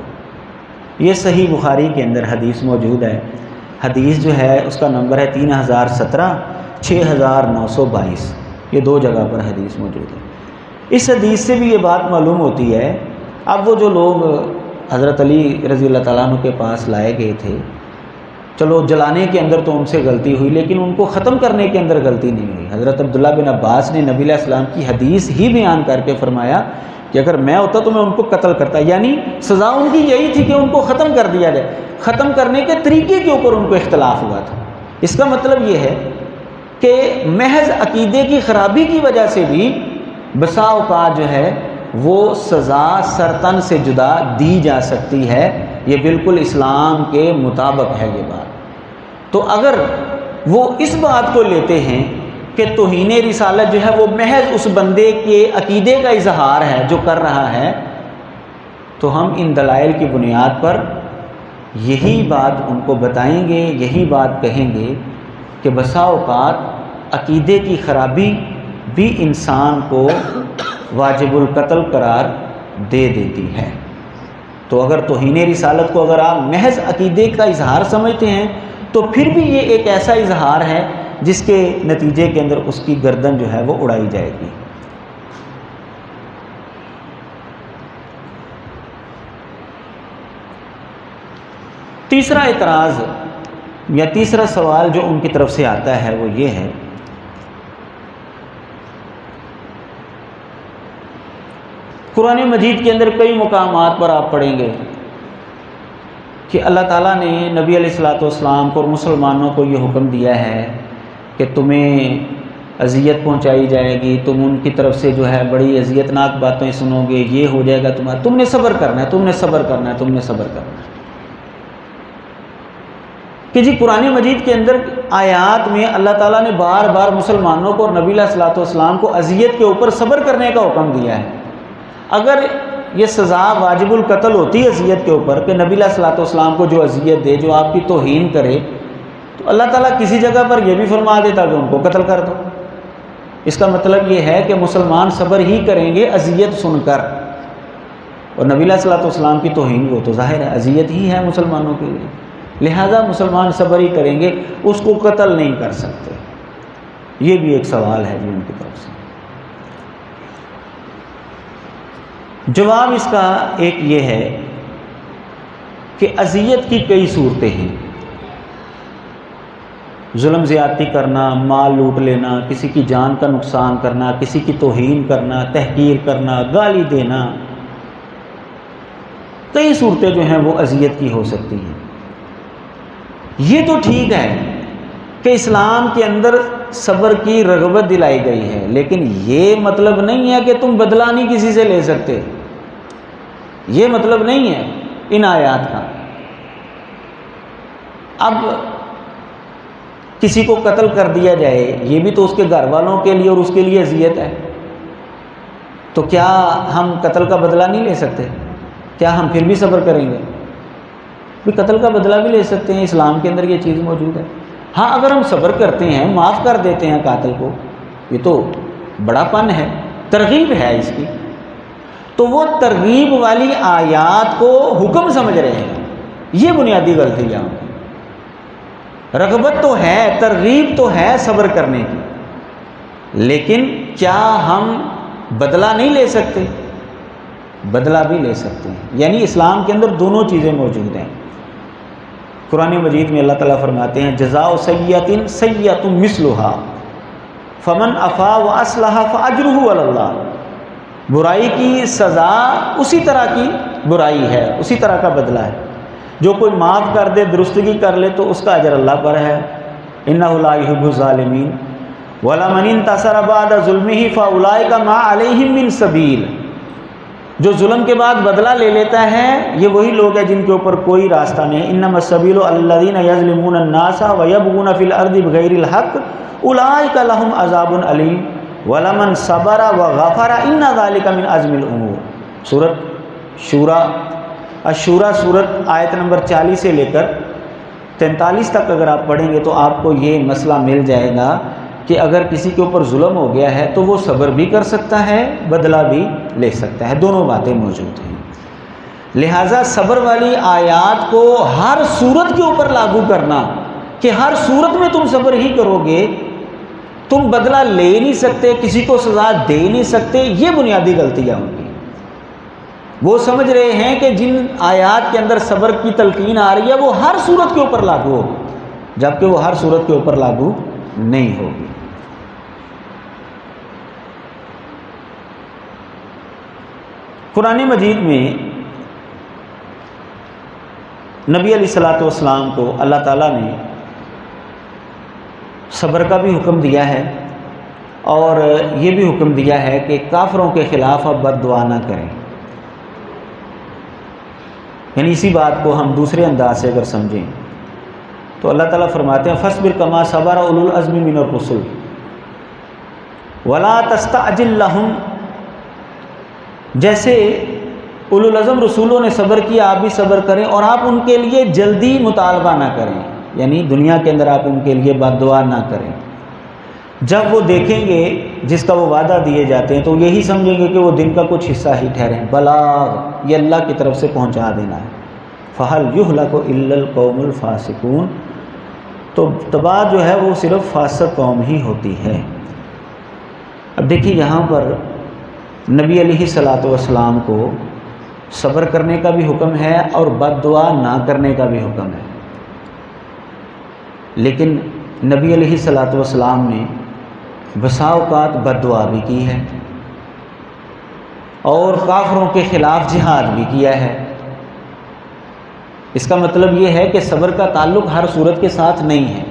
یہ صحیح بخاری کے اندر حدیث موجود ہے۔ حدیث جو ہے اس کا نمبر ہے 3017 6922، یہ دو جگہ پر حدیث موجود ہے۔ اس حدیث سے بھی یہ بات معلوم ہوتی ہے، اب وہ جو لوگ حضرت علی رضی اللہ تعالیٰ عنہ کے پاس لائے گئے تھے، چلو جلانے کے اندر تو ان سے غلطی ہوئی لیکن ان کو ختم کرنے کے اندر غلطی نہیں ہوئی۔ حضرت عبداللہ بن عباس نے نبی علیہ السلام کی حدیث ہی بیان کر کے فرمایا کہ اگر میں ہوتا تو میں ان کو قتل کرتا، یعنی سزا ان کی یہی تھی کہ ان کو ختم کر دیا جائے۔ ختم کرنے کے طریقے کے اوپر ان کو اختلاف ہوا تھا۔ اس کا مطلب یہ ہے کہ محض عقیدے کی خرابی کی وجہ سے بھی بسا اوقات جو ہے وہ سزا سرتن سے جدا دی جا سکتی ہے، یہ بالکل اسلام کے مطابق ہے یہ بات۔ تو اگر وہ اس بات کو لیتے ہیں کہ توہین رسالت جو ہے وہ محض اس بندے کے عقیدے کا اظہار ہے جو کر رہا ہے، تو ہم ان دلائل کی بنیاد پر یہی بات ان کو بتائیں گے، یہی بات کہیں گے کہ بسا اوقات عقیدے کی خرابی بھی انسان کو واجب القتل قرار دے دیتی ہے۔ تو اگر توہین رسالت کو اگر آپ محض عقیدے کا اظہار سمجھتے ہیں تو پھر بھی یہ ایک ایسا اظہار ہے جس کے نتیجے کے اندر اس کی گردن جو ہے وہ اڑائی جائے گی۔ تیسرا اعتراض یا تیسرا سوال جو ان کی طرف سے آتا ہے وہ یہ ہے قرآن مجید کے اندر کئی مقامات پر آپ پڑھیں گے کہ اللہ تعالیٰ نے نبی علیہ الصلوۃ والسلام کو اور مسلمانوں کو یہ حکم دیا ہے کہ تمہیں اذیت پہنچائی جائے گی، تم ان کی طرف سے جو ہے بڑی اذیت ناک باتیں سنو گے، یہ ہو جائے گا تمہارا، تم نے صبر کرنا ہے، تم نے صبر کرنا ہے، تم نے صبر کرنا ہے۔ کہ جی قرآن مجید کے اندر آیات میں اللہ تعالیٰ نے بار بار مسلمانوں کو اور نبی علیہ الصلوۃ والسلام کو اذیت کے اوپر صبر کرنے کا حکم دیا ہے۔ اگر یہ سزا واجب القتل ہوتی ہے اذیت کے اوپر کہ نبی علیہ الصلوۃ والسلام کو جو اذیت دے، جو آپ کی توہین کرے، تو اللہ تعالیٰ کسی جگہ پر یہ بھی فرما دیتا کہ ان کو قتل کر دو۔ اس کا مطلب یہ ہے کہ مسلمان صبر ہی کریں گے اذیت سن کر، اور نبی علیہ الصلوۃ والسلام کی توہین وہ تو ظاہر ہے اذیت ہی ہے مسلمانوں کے لیے، لہذا مسلمان صبر ہی کریں گے، اس کو قتل نہیں کر سکتے۔ یہ بھی ایک سوال ہے جی ان کی طرف سے۔ جواب اس کا ایک یہ ہے کہ اذیت کی کئی صورتیں ہیں، ظلم زیادتی کرنا، مال لوٹ لینا، کسی کی جان کا نقصان کرنا، کسی کی توہین کرنا، تحقیر کرنا، گالی دینا، کئی صورتیں جو ہیں وہ اذیت کی ہو سکتی ہیں۔ یہ تو ٹھیک ہے کہ اسلام کے اندر صبر کی رغبت دلائی گئی ہے، لیکن یہ مطلب نہیں ہے کہ تم بدلہ نہیں کسی سے لے سکتے، یہ مطلب نہیں ہے ان آیات کا۔ اب کسی کو قتل کر دیا جائے، یہ بھی تو اس کے گھر والوں کے لیے اور اس کے لیے اذیت ہے، تو کیا ہم قتل کا بدلہ نہیں لے سکتے؟ کیا ہم پھر بھی صبر کریں گے؟ قتل کا بدلہ بھی لے سکتے ہیں، اسلام کے اندر یہ چیز موجود ہے۔ ہاں اگر ہم صبر کرتے ہیں، معاف کر دیتے ہیں قاتل کو، یہ تو بڑا پن ہے، ترغیب ہے اس کی، تو وہ ترغیب والی آیات کو حکم سمجھ رہے ہیں، یہ بنیادی غلطی ہے۔ رغبت تو ہے، ترغیب تو ہے صبر کرنے کی، لیکن کیا ہم بدلہ نہیں لے سکتے؟ بدلہ بھی لے سکتے ہیں، یعنی اسلام کے اندر دونوں چیزیں موجود ہیں۔ قرآن مجید میں اللہ تعالیٰ فرماتے ہیں جزاء سیئۃ سیئۃ مثلھا فمن عفا واصلح فاجرہ علی اللہ، برائی کی سزا اسی طرح کی برائی ہے، اسی طرح کا بدلہ ہے، جو کوئی معاف کر دے، درستگی کر لے تو اس کا اجر اللہ پر ہے، انہ لا یحب الظالمین ولمن انتصر بعد ظلمہ فاولئک ما علیہم من سبیل، جو ظلم کے بعد بدلہ لے لیتا ہے یہ وہی لوگ ہیں جن کے اوپر کوئی راستہ نہیں، انما السبیل الذین یظلمون الناس ویبغون فی الارض بغیر الحق اولئک لهم عذاب علیم ولمن صبر وغفر ان ذلک من عزم الامور۔ سورۃ شورا، الشورا سورت آیت نمبر 40 سے لے کر 43 تک اگر آپ پڑھیں گے تو آپ کو یہ مسئلہ مل جائے گا کہ اگر کسی کے اوپر ظلم ہو گیا ہے تو وہ صبر بھی کر سکتا ہے، بدلہ بھی لے سکتا ہے، دونوں باتیں موجود ہیں۔ لہٰذا صبر والی آیات کو ہر صورت کے اوپر لاگو کرنا کہ ہر صورت میں تم صبر ہی کرو گے، تم بدلہ لے نہیں سکتے، کسی کو سزا دے نہیں سکتے، یہ بنیادی غلطی ہے ان کی۔ وہ سمجھ رہے ہیں کہ جن آیات کے اندر صبر کی تلقین آ رہی ہے وہ ہر صورت کے اوپر لاگو ہوگی، جبکہ وہ ہر صورت کے اوپر لاگو نہیں ہوگی۔ قرآن مجید میں نبی علیہ الصلوۃ والسلام کو اللہ تعالیٰ نے صبر کا بھی حکم دیا ہے اور یہ بھی حکم دیا ہے کہ کافروں کے خلاف آپ بد دعا نہ کریں۔ یعنی اسی بات کو ہم دوسرے انداز سے اگر سمجھیں تو اللہ تعالیٰ فرماتے ہیں فاصبر کما صبر اولو العزم من الرسل ولا تستعجل لهم، جیسے اولو العزم رسولوں نے صبر کیا آپ بھی صبر کریں، اور آپ ان کے لیے جلدی مطالبہ نہ کریں، یعنی دنیا کے اندر آپ ان کے لیے بد دعا نہ کریں۔ جب وہ دیکھیں گے جس کا وہ وعدہ دیے جاتے ہیں تو یہی سمجھیں گے کہ وہ دن کا کچھ حصہ ہی ٹھہرے، بلاغ یہ اللہ کی طرف سے پہنچا دینا ہے۔ فَهَلْ يُهْلَكُ إِلَّا الْقَوْمُ الْفَاسِقُونَ، تو تباہ جو ہے وہ صرف فاسق قوم ہی ہوتی ہے۔ اب دیکھیے یہاں پر نبی علیہ الصلوۃ والسلام کو صبر کرنے کا بھی حکم ہے اور بد دعا نہ کرنے کا بھی حکم ہے، لیکن نبی علیہ الصلوۃ والسلام نے بسا اوقات بد دعا بھی کی ہے اور کافروں کے خلاف جہاد بھی کیا ہے۔ اس کا مطلب یہ ہے کہ صبر کا تعلق ہر صورت کے ساتھ نہیں ہے،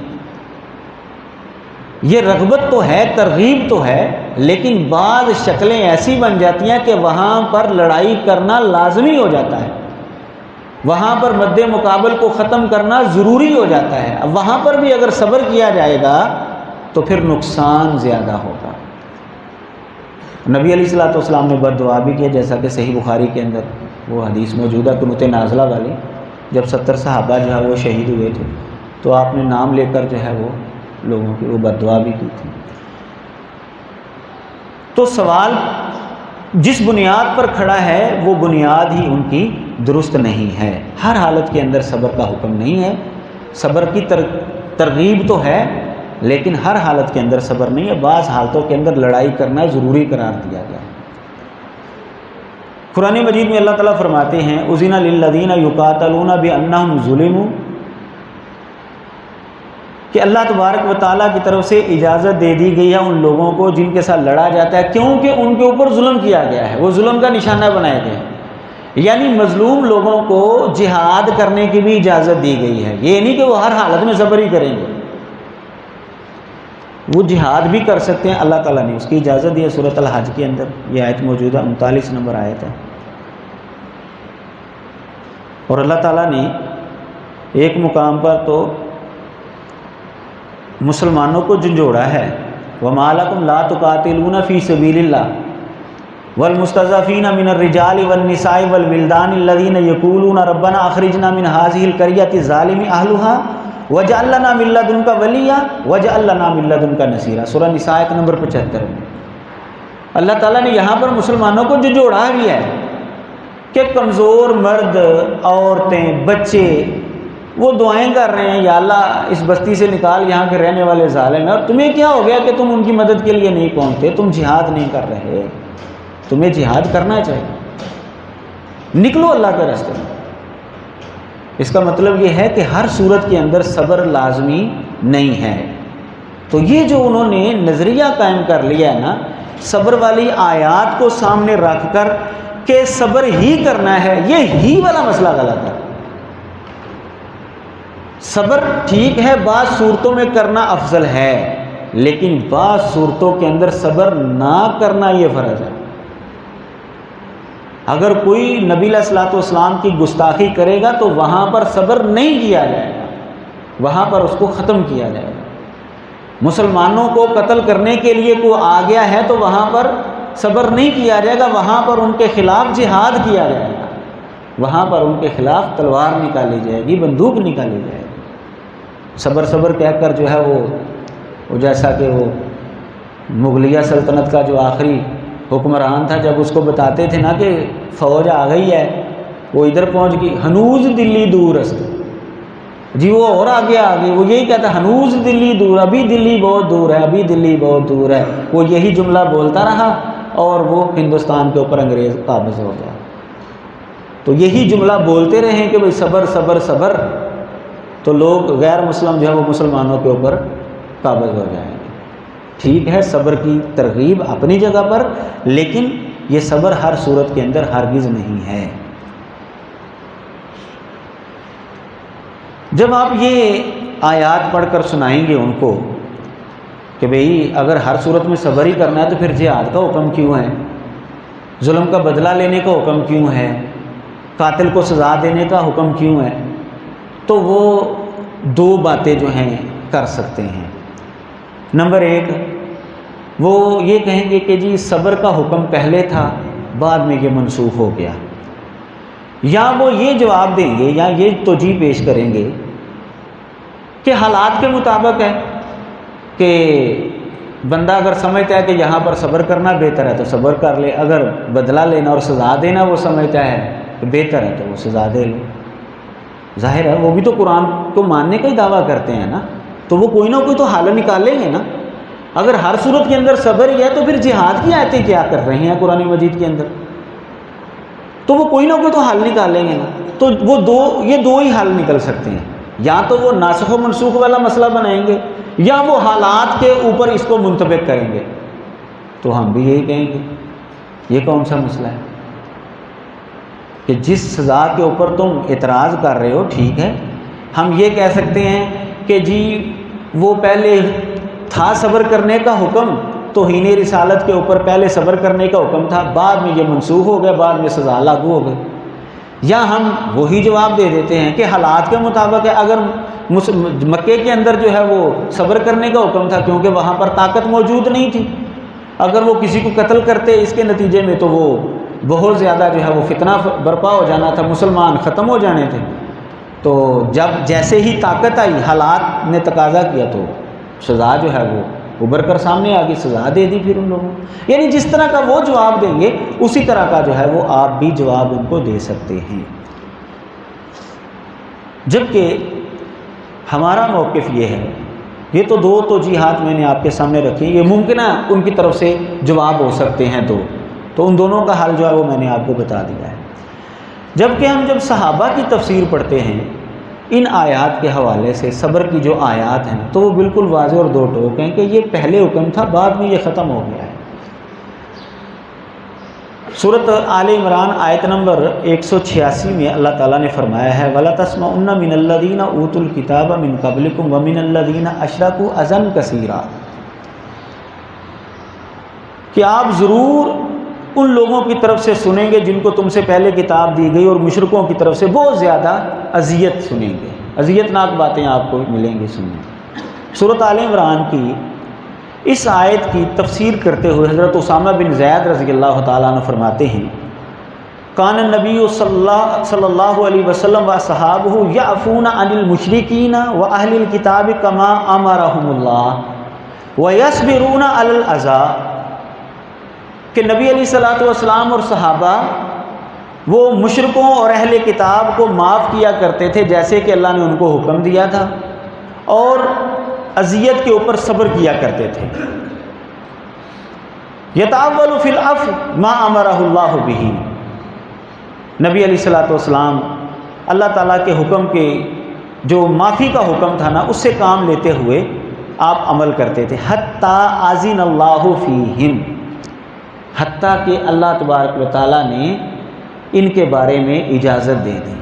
یہ رغبت تو ہے، ترغیب تو ہے، لیکن بعض شکلیں ایسی بن جاتی ہیں کہ وہاں پر لڑائی کرنا لازمی ہو جاتا ہے، وہاں پر مد مقابل کو ختم کرنا ضروری ہو جاتا ہے۔ اب وہاں پر بھی اگر صبر کیا جائے گا تو پھر نقصان زیادہ ہوگا۔ نبی علیہ الصلوۃ والسلام نے بد دعا بھی کیا، جیسا کہ صحیح بخاری کے اندر وہ حدیث موجودہ قنوت نازلہ والی، جب 70 صحابہ جو ہے وہ شہید ہوئے تھے تو آپ نے نام لے کر جو ہے وہ لوگوں کی وہ بد دعا بھی کی تھی۔ تو سوال جس بنیاد پر کھڑا ہے وہ بنیاد ہی ان کی درست نہیں ہے۔ ہر حالت کے اندر صبر کا حکم نہیں ہے، صبر کی ترغیب تو ہے لیکن ہر حالت کے اندر صبر نہیں ہے۔ بعض حالتوں کے اندر لڑائی کرنا ضروری قرار دیا گیا ہے۔ قرآن مجید میں اللہ تعالیٰ فرماتے ہیں اذن للذین یقاتلون بانہم ظلموا، کہ اللہ تبارک و تعالیٰ کی طرف سے اجازت دے دی گئی ہے ان لوگوں کو جن کے ساتھ لڑا جاتا ہے، کیونکہ ان کے اوپر ظلم کیا گیا ہے، وہ ظلم کا نشانہ بنایا گیا ہے۔ یعنی مظلوم لوگوں کو جہاد کرنے کی بھی اجازت دی گئی ہے، یہ نہیں کہ وہ ہر حالت میں صبر ہی کریں گے، وہ جہاد بھی کر سکتے ہیں، اللہ تعالیٰ نے اس کی اجازت دی ہے۔ سورۃ الحج کے اندر یہ آیت موجود ہے، 39 نمبر آیت ہے۔ اور اللہ تعالیٰ نے ایک مقام پر تو مسلمانوں کو جھنجھوڑا ہے، وَمَا لَكُمْ لَا تُقَاتِلُونَ فِي سَبِيلِ اللَّهِ وَالْمُسْتَضْعَفِينَ مِنَ الرِّجَالِ وَالنِّسَاءِ وَالْوِلْدَانِ الَّذِينَ يَقُولُونَ رَبَّنَا أَخْرِجْنَا مِنْ هَٰذِهِ الْقَرْيَةِ الظَّالِمِ أَهْلُهَا وَاجْعَل لَّنَا مِن لَّدُنكَ وَلِيًّا وَاجْعَل لَّنَا مِن لَّدُنكَ نَصِيرًا۔ سورہ نساء آیت نمبر 75 میں اللہ تعالیٰ نے یہاں پر مسلمانوں کو جھنجھوڑا بھی ہے کہ کمزور مرد، عورتیں، بچے وہ دعائیں کر رہے ہیں، یا اللہ اس بستی سے نکال یہاں کے رہنے والے ظالم ہیں، اور تمہیں کیا ہو گیا کہ تم ان کی مدد کے لیے نہیں پہنچتے، تم جہاد نہیں کر رہے، تمہیں جہاد کرنا چاہیے، نکلو اللہ کے راستے میں۔ اس کا مطلب یہ ہے کہ ہر صورت کے اندر صبر لازمی نہیں ہے۔ تو یہ جو انہوں نے نظریہ قائم کر لیا ہے نا صبر والی آیات کو سامنے رکھ کر کہ صبر ہی کرنا ہے، یہ ہی والا مسئلہ غلط ہے۔ صبر ٹھیک ہے، بعض صورتوں میں کرنا افضل ہے، لیکن بعض صورتوں کے اندر صبر نہ کرنا یہ فرض ہے۔ اگر کوئی نبی علیہ الصلوۃ والسلام کی گستاخی کرے گا تو وہاں پر صبر نہیں کیا جائے گا، وہاں پر اس کو ختم کیا جائے گا۔ مسلمانوں کو قتل کرنے کے لیے کوئی آ گیا ہے تو وہاں پر صبر نہیں کیا جائے گا، وہاں پر ان کے خلاف جہاد کیا جائے گا، وہاں پر ان کے خلاف تلوار نکالی جائے گی، بندوق نکالی جائے گی۔ صبر صبر کہہ کر جو ہے وہ جیسا کہ وہ مغلیہ سلطنت کا جو آخری حکمران تھا، جب اس کو بتاتے تھے نا کہ فوج آ گئی ہے، وہ ادھر پہنچ گئی، ہنوز دلی دور است، جی وہ اور آگے آ گئی، وہ یہی کہتا ہے ہنوز دلی دور، ابھی دلی بہت دور ہے، ابھی دلی بہت دور ہے، وہ یہی جملہ بولتا رہا اور وہ ہندوستان کے اوپر انگریز قابض ہو گیا۔ تو یہی جملہ بولتے رہیں کہ بھئی صبر صبر صبر، تو لوگ غیر مسلم جو ہے وہ مسلمانوں کے اوپر قابض ہو جائیں گے۔ ٹھیک ہے صبر کی ترغیب اپنی جگہ پر، لیکن یہ صبر ہر صورت کے اندر ہرگز نہیں ہے۔ جب آپ یہ آیات پڑھ کر سنائیں گے ان کو کہ بھئی اگر ہر صورت میں صبر ہی کرنا ہے تو پھر جہاد کا حکم کیوں ہے، ظلم کا بدلہ لینے کا حکم کیوں ہے، قاتل کو سزا دینے کا حکم کیوں ہے، تو وہ دو باتیں جو ہیں کر سکتے ہیں۔ نمبر ایک، وہ یہ کہیں گے کہ جی صبر کا حکم پہلے تھا، بعد میں یہ منسوخ ہو گیا، یا وہ یہ جواب دیں گے یا یہ توجیہ پیش کریں گے کہ حالات کے مطابق ہے، کہ بندہ اگر سمجھتا ہے کہ یہاں پر صبر کرنا بہتر ہے تو صبر کر لے، اگر بدلہ لینا اور سزا دینا وہ سمجھتا ہے کہ بہتر ہے تو وہ سزا دے لے۔ ظاہر ہے وہ بھی تو قرآن کو ماننے کا ہی دعویٰ کرتے ہیں نا، تو وہ کوئی نہ کوئی تو حل نکالیں گے نا۔ اگر ہر صورت کے اندر صبر ہی ہے تو پھر جہاد کی آیتیں کیا کر رہے ہیں قرآن مجید کے اندر، تو وہ کوئی نہ کوئی تو حل نکالیں گے نا۔ تو وہ یہ دو ہی حل نکل سکتے ہیں، یا تو وہ ناسخ و منسوخ والا مسئلہ بنائیں گے، یا وہ حالات کے اوپر اس کو منطبق کریں گے۔ تو ہم بھی یہی کہیں گے یہ کون سا مسئلہ ہے کہ جس سزا کے اوپر تم اعتراض کر رہے ہو ٹھیک ہے، ہم یہ کہہ سکتے ہیں کہ جی وہ پہلے تھا صبر کرنے کا حکم، توہین رسالت کے اوپر پہلے صبر کرنے کا حکم تھا، بعد میں یہ منسوخ ہو گیا، بعد میں سزا لاگو ہو گئی۔ یا ہم وہی جواب دے دیتے ہیں کہ حالات کے مطابق ہے، اگر مکے کے اندر جو ہے وہ صبر کرنے کا حکم تھا کیونکہ وہاں پر طاقت موجود نہیں تھی، اگر وہ کسی کو قتل کرتے اس کے نتیجے میں تو وہ بہت زیادہ جو ہے وہ فتنہ برپا ہو جانا تھا، مسلمان ختم ہو جانے تھے، تو جب جیسے ہی طاقت آئی، حالات نے تقاضا کیا، تو سزا جو ہے وہ ابھر کر سامنے آ گئی، سزا دے دی پھر ان لوگوں کو۔ یعنی جس طرح کا وہ جواب دیں گے اسی طرح کا جو ہے وہ آپ بھی جواب ان کو دے سکتے ہیں۔ جبکہ ہمارا موقف یہ ہے، یہ تو دو توجیہات میں نے آپ کے سامنے رکھی، یہ ممکنہ ان کی طرف سے جواب ہو سکتے ہیں دو، تو ان دونوں کا حل جو ہے وہ میں نے آپ کو بتا دیا ہے۔ جبکہ ہم جب صحابہ کی تفسیر پڑھتے ہیں ان آیات کے حوالے سے، صبر کی جو آیات ہیں، تو وہ بالکل واضح اور دو ٹوک ہیں کہ یہ پہلے حکم تھا، بعد میں یہ ختم ہو گیا ہے۔ سورۃ آل عمران آیت نمبر 186 میں اللہ تعالیٰ نے فرمایا ہے وَلَا تَسْمَعُنَّ مِنَ الَّذِينَ أُوتُوا الْكِتَابَ مِنْ قَبْلِكُمْ وَمِنَ الَّذِينَ أَشْرَكُوا أَذًى كَثِيرًا، کہ آپ ضرور ان لوگوں کی طرف سے سنیں گے جن کو تم سے پہلے کتاب دی گئی، اور مشرکوں کی طرف سے بہت زیادہ اذیت سنیں گے، اذیت ناک باتیں آپ کو ملیں گی سننے۔ سورۃ آل عمران کی اس آیت کی تفسیر کرتے ہوئے حضرت اسامہ بن زید رضی اللہ تعالیٰ عنہ فرماتے ہیں کان النبی صلی اللہ علیہ وسلم و صحابہ یعفون عن المشرکین و اہل الکتاب کما امرہم اللہ ویصبرون علی الاذی، کہ نبی علیہ الصلوۃ والسلام اور صحابہ وہ مشرکوں اور اہل کتاب کو معاف کیا کرتے تھے جیسے کہ اللہ نے ان کو حکم دیا تھا، اور اذیت کے اوپر صبر کیا کرتے تھے۔ یتعول فی العفو ما امرہ اللہ بہ، نبی علیہ الصلوۃ والسلام اللہ تعالیٰ کے حکم کے جو معافی کا حکم تھا نا، اس سے کام لیتے ہوئے آپ عمل کرتے تھے۔ حتیٰ اذن اللہ فیہم، حتیٰ کہ اللہ تبارک و تعالیٰ نے ان کے بارے میں اجازت دے دی۔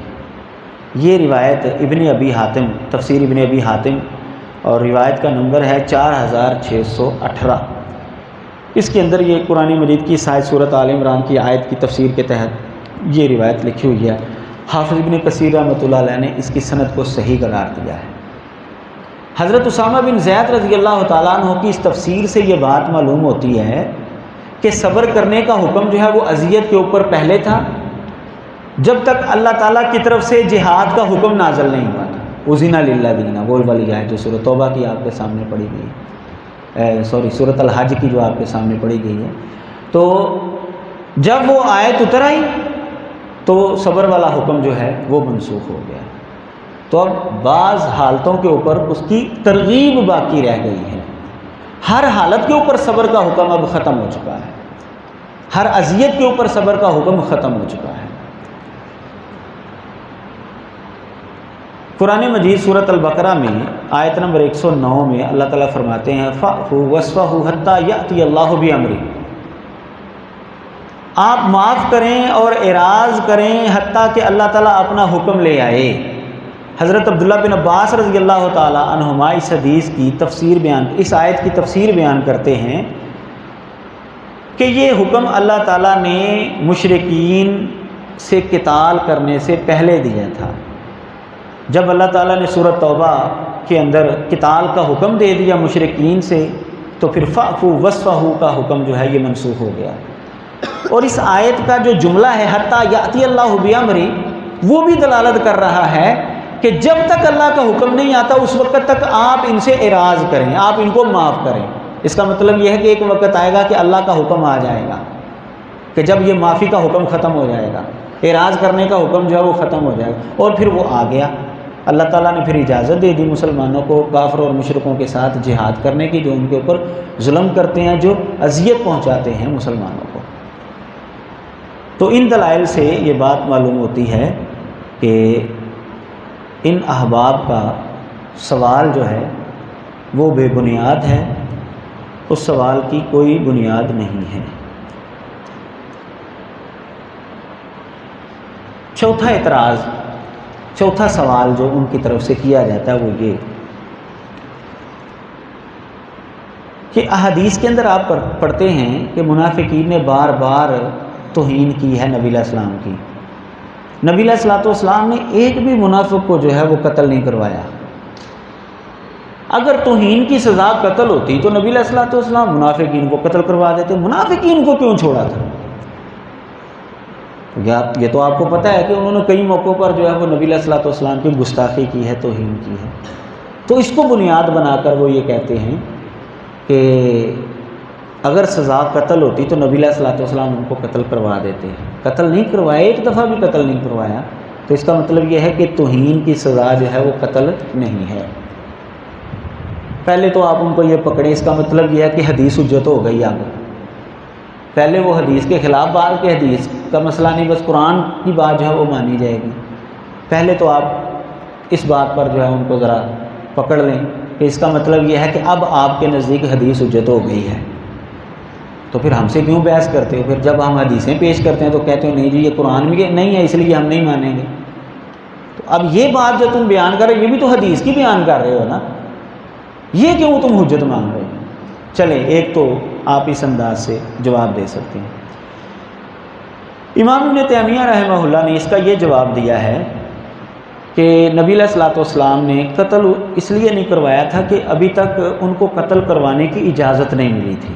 یہ روایت ابن ابی حاتم، تفسیر ابن ابی حاتم، اور روایت کا نمبر ہے 4618۔ اس کے اندر یہ قرآن مجید کی سائے سورۃ آل عمران کی آیت کی تفسیر کے تحت یہ روایت لکھی ہوئی ہے۔ حافظ ابن کثیر رحمۃ اللہ علیہ نے اس کی سند کو صحیح قرار دیا ہے۔ حضرت اسامہ بن زید رضی اللہ تعالیٰ عنہ کی اس تفسیر سے یہ بات معلوم ہوتی ہے کہ صبر کرنے کا حکم جو ہے وہ اذیت کے اوپر پہلے تھا، جب تک اللہ تعالیٰ کی طرف سے جہاد کا حکم نازل نہیں ہوا تھا۔ اذن للذین، وہ والی آیت جو سورۃ توبہ کی آپ کے سامنے پڑھی گئی ہے، سورۃ الحج کی جو آپ کے سامنے پڑھی گئی ہے، تو جب وہ آیت اتر آئی تو صبر والا حکم جو ہے وہ منسوخ ہو گیا۔ تو اب بعض حالتوں کے اوپر اس کی ترغیب باقی رہ گئی ہے، ہر حالت کے اوپر صبر کا حکم اب ختم ہو چکا ہے، ہر اذیت کے اوپر صبر کا حکم ختم ہو چکا ہے۔ قرآن مجید سورۃ البقرہ میں آیت نمبر 109 میں اللہ تعالیٰ فرماتے ہیں فَاعْفُوا وَاصْفَحُوا حَتَّىٰ يَأْتِيَ اللَّهُ بِأَمْرِهِ، آپ معاف کریں اور اعراض کریں حتیٰ کہ اللہ تعالیٰ اپنا حکم لے آئے۔ حضرت عبداللہ بن عباس رضی اللہ تعالیٰ عنہما اس حدیث کی تفسیر بیان، اس آیت کی تفسیر بیان کرتے ہیں کہ یہ حکم اللہ تعالیٰ نے مشرکین سے قتال کرنے سے پہلے دیا تھا۔ جب اللہ تعالیٰ نے سورۃ توبہ کے اندر قتال کا حکم دے دیا مشرکین سے، تو پھر فَاعْفُوا وَاصْفَحُوا کا حکم جو ہے یہ منسوخ ہو گیا۔ اور اس آیت کا جو جملہ ہے حتیٰ یأتی اللہ بِأَمْرِهِ، وہ بھی دلالت کر رہا ہے کہ جب تک اللہ کا حکم نہیں آتا اس وقت تک آپ ان سے اعراض کریں، آپ ان کو معاف کریں۔ اس کا مطلب یہ ہے کہ ایک وقت آئے گا کہ اللہ کا حکم آ جائے گا، کہ جب یہ معافی کا حکم ختم ہو جائے گا، اعراض کرنے کا حکم جو ہے وہ ختم ہو جائے گا، اور پھر وہ آ گیا۔ اللہ تعالیٰ نے پھر اجازت دے دی مسلمانوں کو کافر اور مشرکوں کے ساتھ جہاد کرنے کی، جو ان کے اوپر ظلم کرتے ہیں، جو اذیت پہنچاتے ہیں مسلمانوں کو۔ تو ان دلائل سے یہ بات معلوم ہوتی ہے کہ ان احباب کا سوال جو ہے وہ بے بنیاد ہے، اس سوال کی کوئی بنیاد نہیں ہے۔ چوتھا اعتراض، چوتھا سوال جو ان کی طرف سے کیا جاتا ہے وہ یہ کہ احادیث کے اندر آپ پڑھتے ہیں کہ منافقین نے بار بار توہین کی ہے نبی علیہ السلام کی۔ نبی علیہ الصلوۃ والسلام نے ایک بھی منافق کو جو ہے وہ قتل نہیں کروایا۔ اگر توہین کی سزا قتل ہوتی تو نبی علیہ الصلوۃ والسلام منافقین کو قتل کروا دیتے، منافقین کو کیوں چھوڑا تھا؟ یہ تو آپ کو پتہ ہے کہ انہوں نے کئی موقعوں پر جو ہے وہ نبی علیہ الصلوۃ والسلام کی گستاخی کی ہے، توہین کی ہے۔ تو اس کو بنیاد بنا کر وہ یہ کہتے ہیں کہ اگر سزا قتل ہوتی تو نبی علیہ الصلوۃ والسلام ان کو قتل کروا دیتے، قتل نہیں کروایا، ایک دفعہ بھی قتل نہیں کروایا، تو اس کا مطلب یہ ہے کہ توہین کی سزا جو ہے وہ قتل نہیں ہے۔ پہلے تو آپ ان کو یہ پکڑیں، اس کا مطلب یہ ہے کہ حدیث حجت ہو گئی آگے۔ پہلے وہ حدیث کے خلاف بات کہ حدیث کا مسئلہ نہیں، بس قرآن کی بات جو ہے وہ مانی جائے گی۔ پہلے تو آپ اس بات پر جو ہے ان کو ذرا پکڑ لیں کہ اس کا مطلب یہ ہے کہ اب آپ کے نزدیک حدیث حجت ہو گئی ہے، تو پھر ہم سے کیوں بحث کرتے ہو؟ پھر جب ہم حدیثیں پیش کرتے ہیں تو کہتے ہو نہیں جی یہ قرآن میں نہیں ہے اس لیے ہم نہیں مانیں گے۔ تو اب یہ بات جو تم بیان کر رہے ہو یہ بھی تو حدیث کی بیان کر رہے ہو نا، یہ کیوں تم حجت مان رہے ہو؟ چلیں ایک تو آپ اس انداز سے جواب دے سکتے ہیں۔ امام ابن تیمیہ رحمہ اللہ نے اس کا یہ جواب دیا ہے کہ نبی علیہ الصلوۃ والسلام نے قتل اس لیے نہیں کروایا تھا کہ ابھی تک ان کو قتل کروانے کی اجازت نہیں ملی تھی،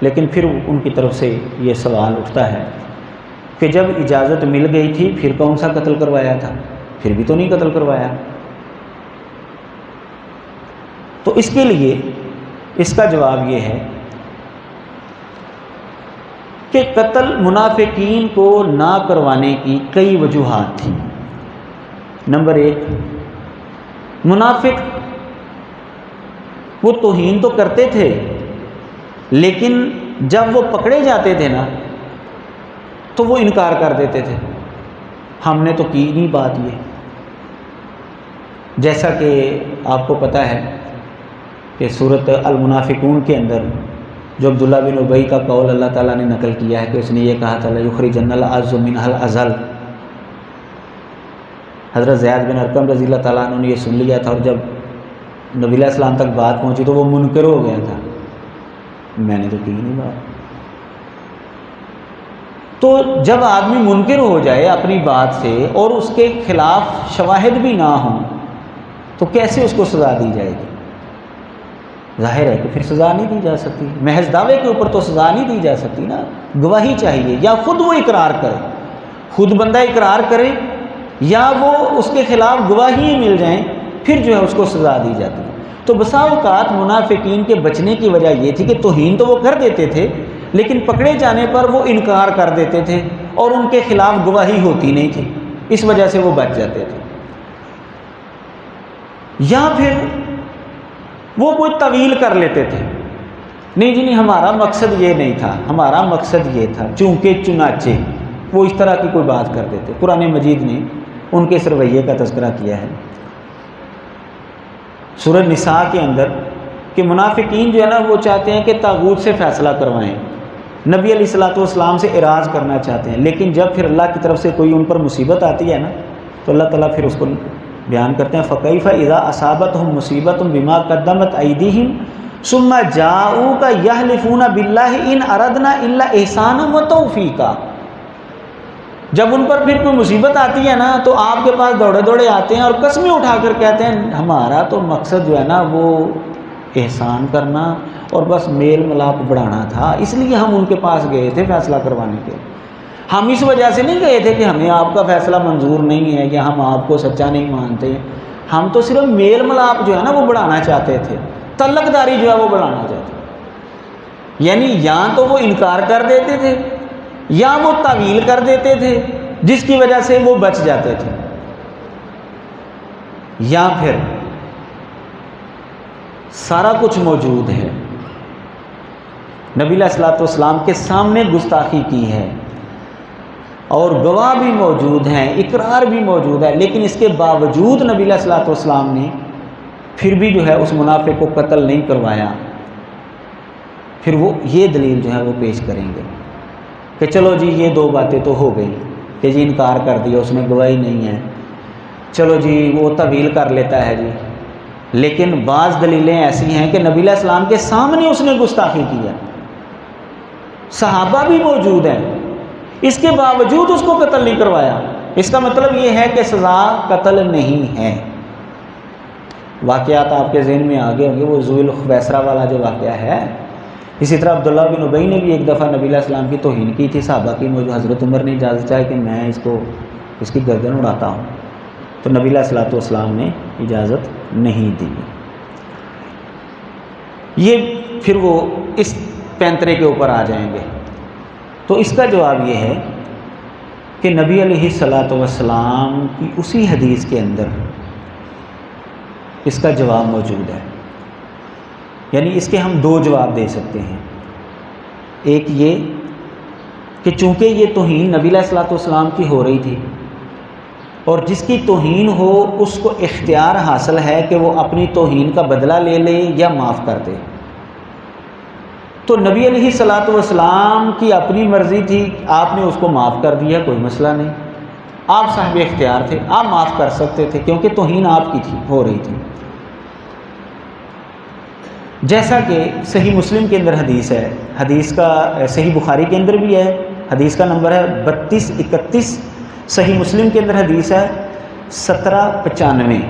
لیکن پھر ان کی طرف سے یہ سوال اٹھتا ہے کہ جب اجازت مل گئی تھی پھر کون سا قتل کروایا تھا؟ پھر بھی تو نہیں قتل کروایا۔ تو اس کے لیے اس کا جواب یہ ہے کہ قتل منافقین کو نہ کروانے کی کئی وجوہات تھیں۔ نمبر ایک، منافق وہ توہین تو کرتے تھے لیکن جب وہ پکڑے جاتے تھے نا تو وہ انکار کر دیتے تھے، ہم نے تو کی نہیں بات یہ۔ جیسا کہ آپ کو پتہ ہے کہ سورۃ المنافقون کے اندر جو عبداللہ بن ابی کا قول اللہ تعالیٰ نے نقل کیا ہے کہ اس نے یہ کہا تھا لَيُخْرِجَنَّ الْأَعَزُّ مِنْهَا الْأَذَلَّ، حضرت زید بن ارقم رضی اللہ تعالیٰ عنہ نے یہ سن لیا تھا، اور جب نبی علیہ السلام تک بات پہنچی تو وہ منکر ہو گیا تھا، میں نے تو کی نہیں بات۔ تو جب آدمی منکر ہو جائے اپنی بات سے اور اس کے خلاف شواہد بھی نہ ہوں تو کیسے اس کو سزا دی جائے گی؟ ظاہر ہے کہ پھر سزا نہیں دی جا سکتی، محض دعوے کے اوپر تو سزا نہیں دی جا سکتی نا، گواہی چاہیے، یا خود وہ اقرار کرے، خود بندہ اقرار کرے، یا وہ اس کے خلاف گواہی مل جائیں، پھر جو ہے اس کو سزا دی جاتی ہے۔ تو بسا اوقات منافقین کے بچنے کی وجہ یہ تھی کہ توہین تو وہ کر دیتے تھے لیکن پکڑے جانے پر وہ انکار کر دیتے تھے اور ان کے خلاف گواہی ہوتی نہیں تھی، اس وجہ سے وہ بچ جاتے تھے۔ یا پھر وہ کوئی طویل کر لیتے تھے، نہیں جی نہیں ہمارا مقصد یہ نہیں تھا، ہمارا مقصد یہ تھا، چونکہ چنانچہ، وہ اس طرح کی کوئی بات کر دیتے۔ قرآن مجید نے ان کے اس رویے کا تذکرہ کیا ہے سورہ نساء کے اندر کہ منافقین جو ہے نا وہ چاہتے ہیں کہ طاغوت سے فیصلہ کروائیں، نبی علیہ الصلوۃ والسلام سے اعراض کرنا چاہتے ہیں، لیکن جب پھر اللہ کی طرف سے کوئی ان پر مصیبت آتی ہے نا تو اللہ تعالیٰ پھر اس کو بیان کرتے ہیں فَكَيْفَ إِذَا أَصَابَتْهُم مُّصِيبَةٌ بِمَا قَدَّمَتْ أَيْدِيهِمْ ثُمَّ جَاءُوكَ يَحْلِفُونَ بِاللَّهِ إِنْ أَرَدْنَا إِلَّا إِحْسَانًا وَتَوْفِيقًا۔ جب ان پر پھر کوئی مصیبت آتی ہے نا تو آپ کے پاس دوڑے دوڑے آتے ہیں اور قسمیں اٹھا کر کہتے ہیں ہمارا تو مقصد جو ہے نا وہ احسان کرنا اور بس میل ملاپ بڑھانا تھا، اس لیے ہم ان کے پاس گئے تھے فیصلہ کروانے کے، ہم اس وجہ سے نہیں گئے تھے کہ ہمیں آپ کا فیصلہ منظور نہیں ہے یا ہم آپ کو سچا نہیں مانتے، ہم تو صرف میل ملاپ جو ہے نا وہ بڑھانا چاہتے تھے، تعلق داری جو ہے وہ بڑھانا چاہتے تھے۔ یعنی یا تو وہ انکار کر دیتے تھے یا وہ تعویل کر دیتے تھے جس کی وجہ سے وہ بچ جاتے تھے، یا پھر سارا کچھ موجود ہے، نبی علیہ الصلوۃ والسلام کے سامنے گستاخی کی ہے اور گواہ بھی موجود ہیں، اقرار بھی موجود ہے، لیکن اس کے باوجود نبی علیہ الصلوۃ والسلام نے پھر بھی جو ہے اس منافق کو قتل نہیں کروایا، پھر وہ یہ دلیل جو ہے وہ پیش کریں گے کہ چلو جی یہ دو باتیں تو ہو گئی کہ جی انکار کر دیا، اس میں گواہی نہیں ہے، چلو جی وہ طویل کر لیتا ہے جی، لیکن بعض دلیلیں ایسی ہیں کہ نبی علیہ السلام کے سامنے اس نے گستاخی کی ہے، صحابہ بھی موجود ہیں، اس کے باوجود اس کو قتل نہیں کروایا، اس کا مطلب یہ ہے کہ سزا قتل نہیں ہے۔ واقعات آپ کے ذہن میں آگے ہوں گے، وہ ذو الخویسرہ والا جو واقعہ ہے اسی طرح عبداللہ بن ابی نے بھی ایک دفعہ نبی علیہ السلام کی توہین کی تھی صحابہ کی، مجھے حضرت عمر نے اجازت چاہی کہ میں اس کی گردن اڑاتا ہوں، تو نبی علیہ السلام نے اجازت نہیں دی۔ یہ پھر وہ اس پینترے کے اوپر آ جائیں گے، تو اس کا جواب یہ ہے کہ نبی علیہ السلام کی اسی حدیث کے اندر اس کا جواب موجود ہے، یعنی اس کے ہم دو جواب دے سکتے ہیں۔ ایک یہ کہ چونکہ یہ توہین نبی علیہ السلام کی ہو رہی تھی، اور جس کی توہین ہو اس کو اختیار حاصل ہے کہ وہ اپنی توہین کا بدلہ لے لے یا معاف کر دے، تو نبی علیہ السلام کی اپنی مرضی تھی، آپ نے اس کو معاف کر دیا، کوئی مسئلہ نہیں، آپ صاحب اختیار تھے، آپ معاف کر سکتے تھے کیونکہ توہین آپ کی تھی، ہو رہی تھی۔ جیسا کہ صحیح مسلم کے اندر حدیث ہے، حدیث کا صحیح بخاری کے اندر بھی ہے، حدیث کا نمبر ہے 3231، صحیح مسلم کے اندر حدیث ہے 1795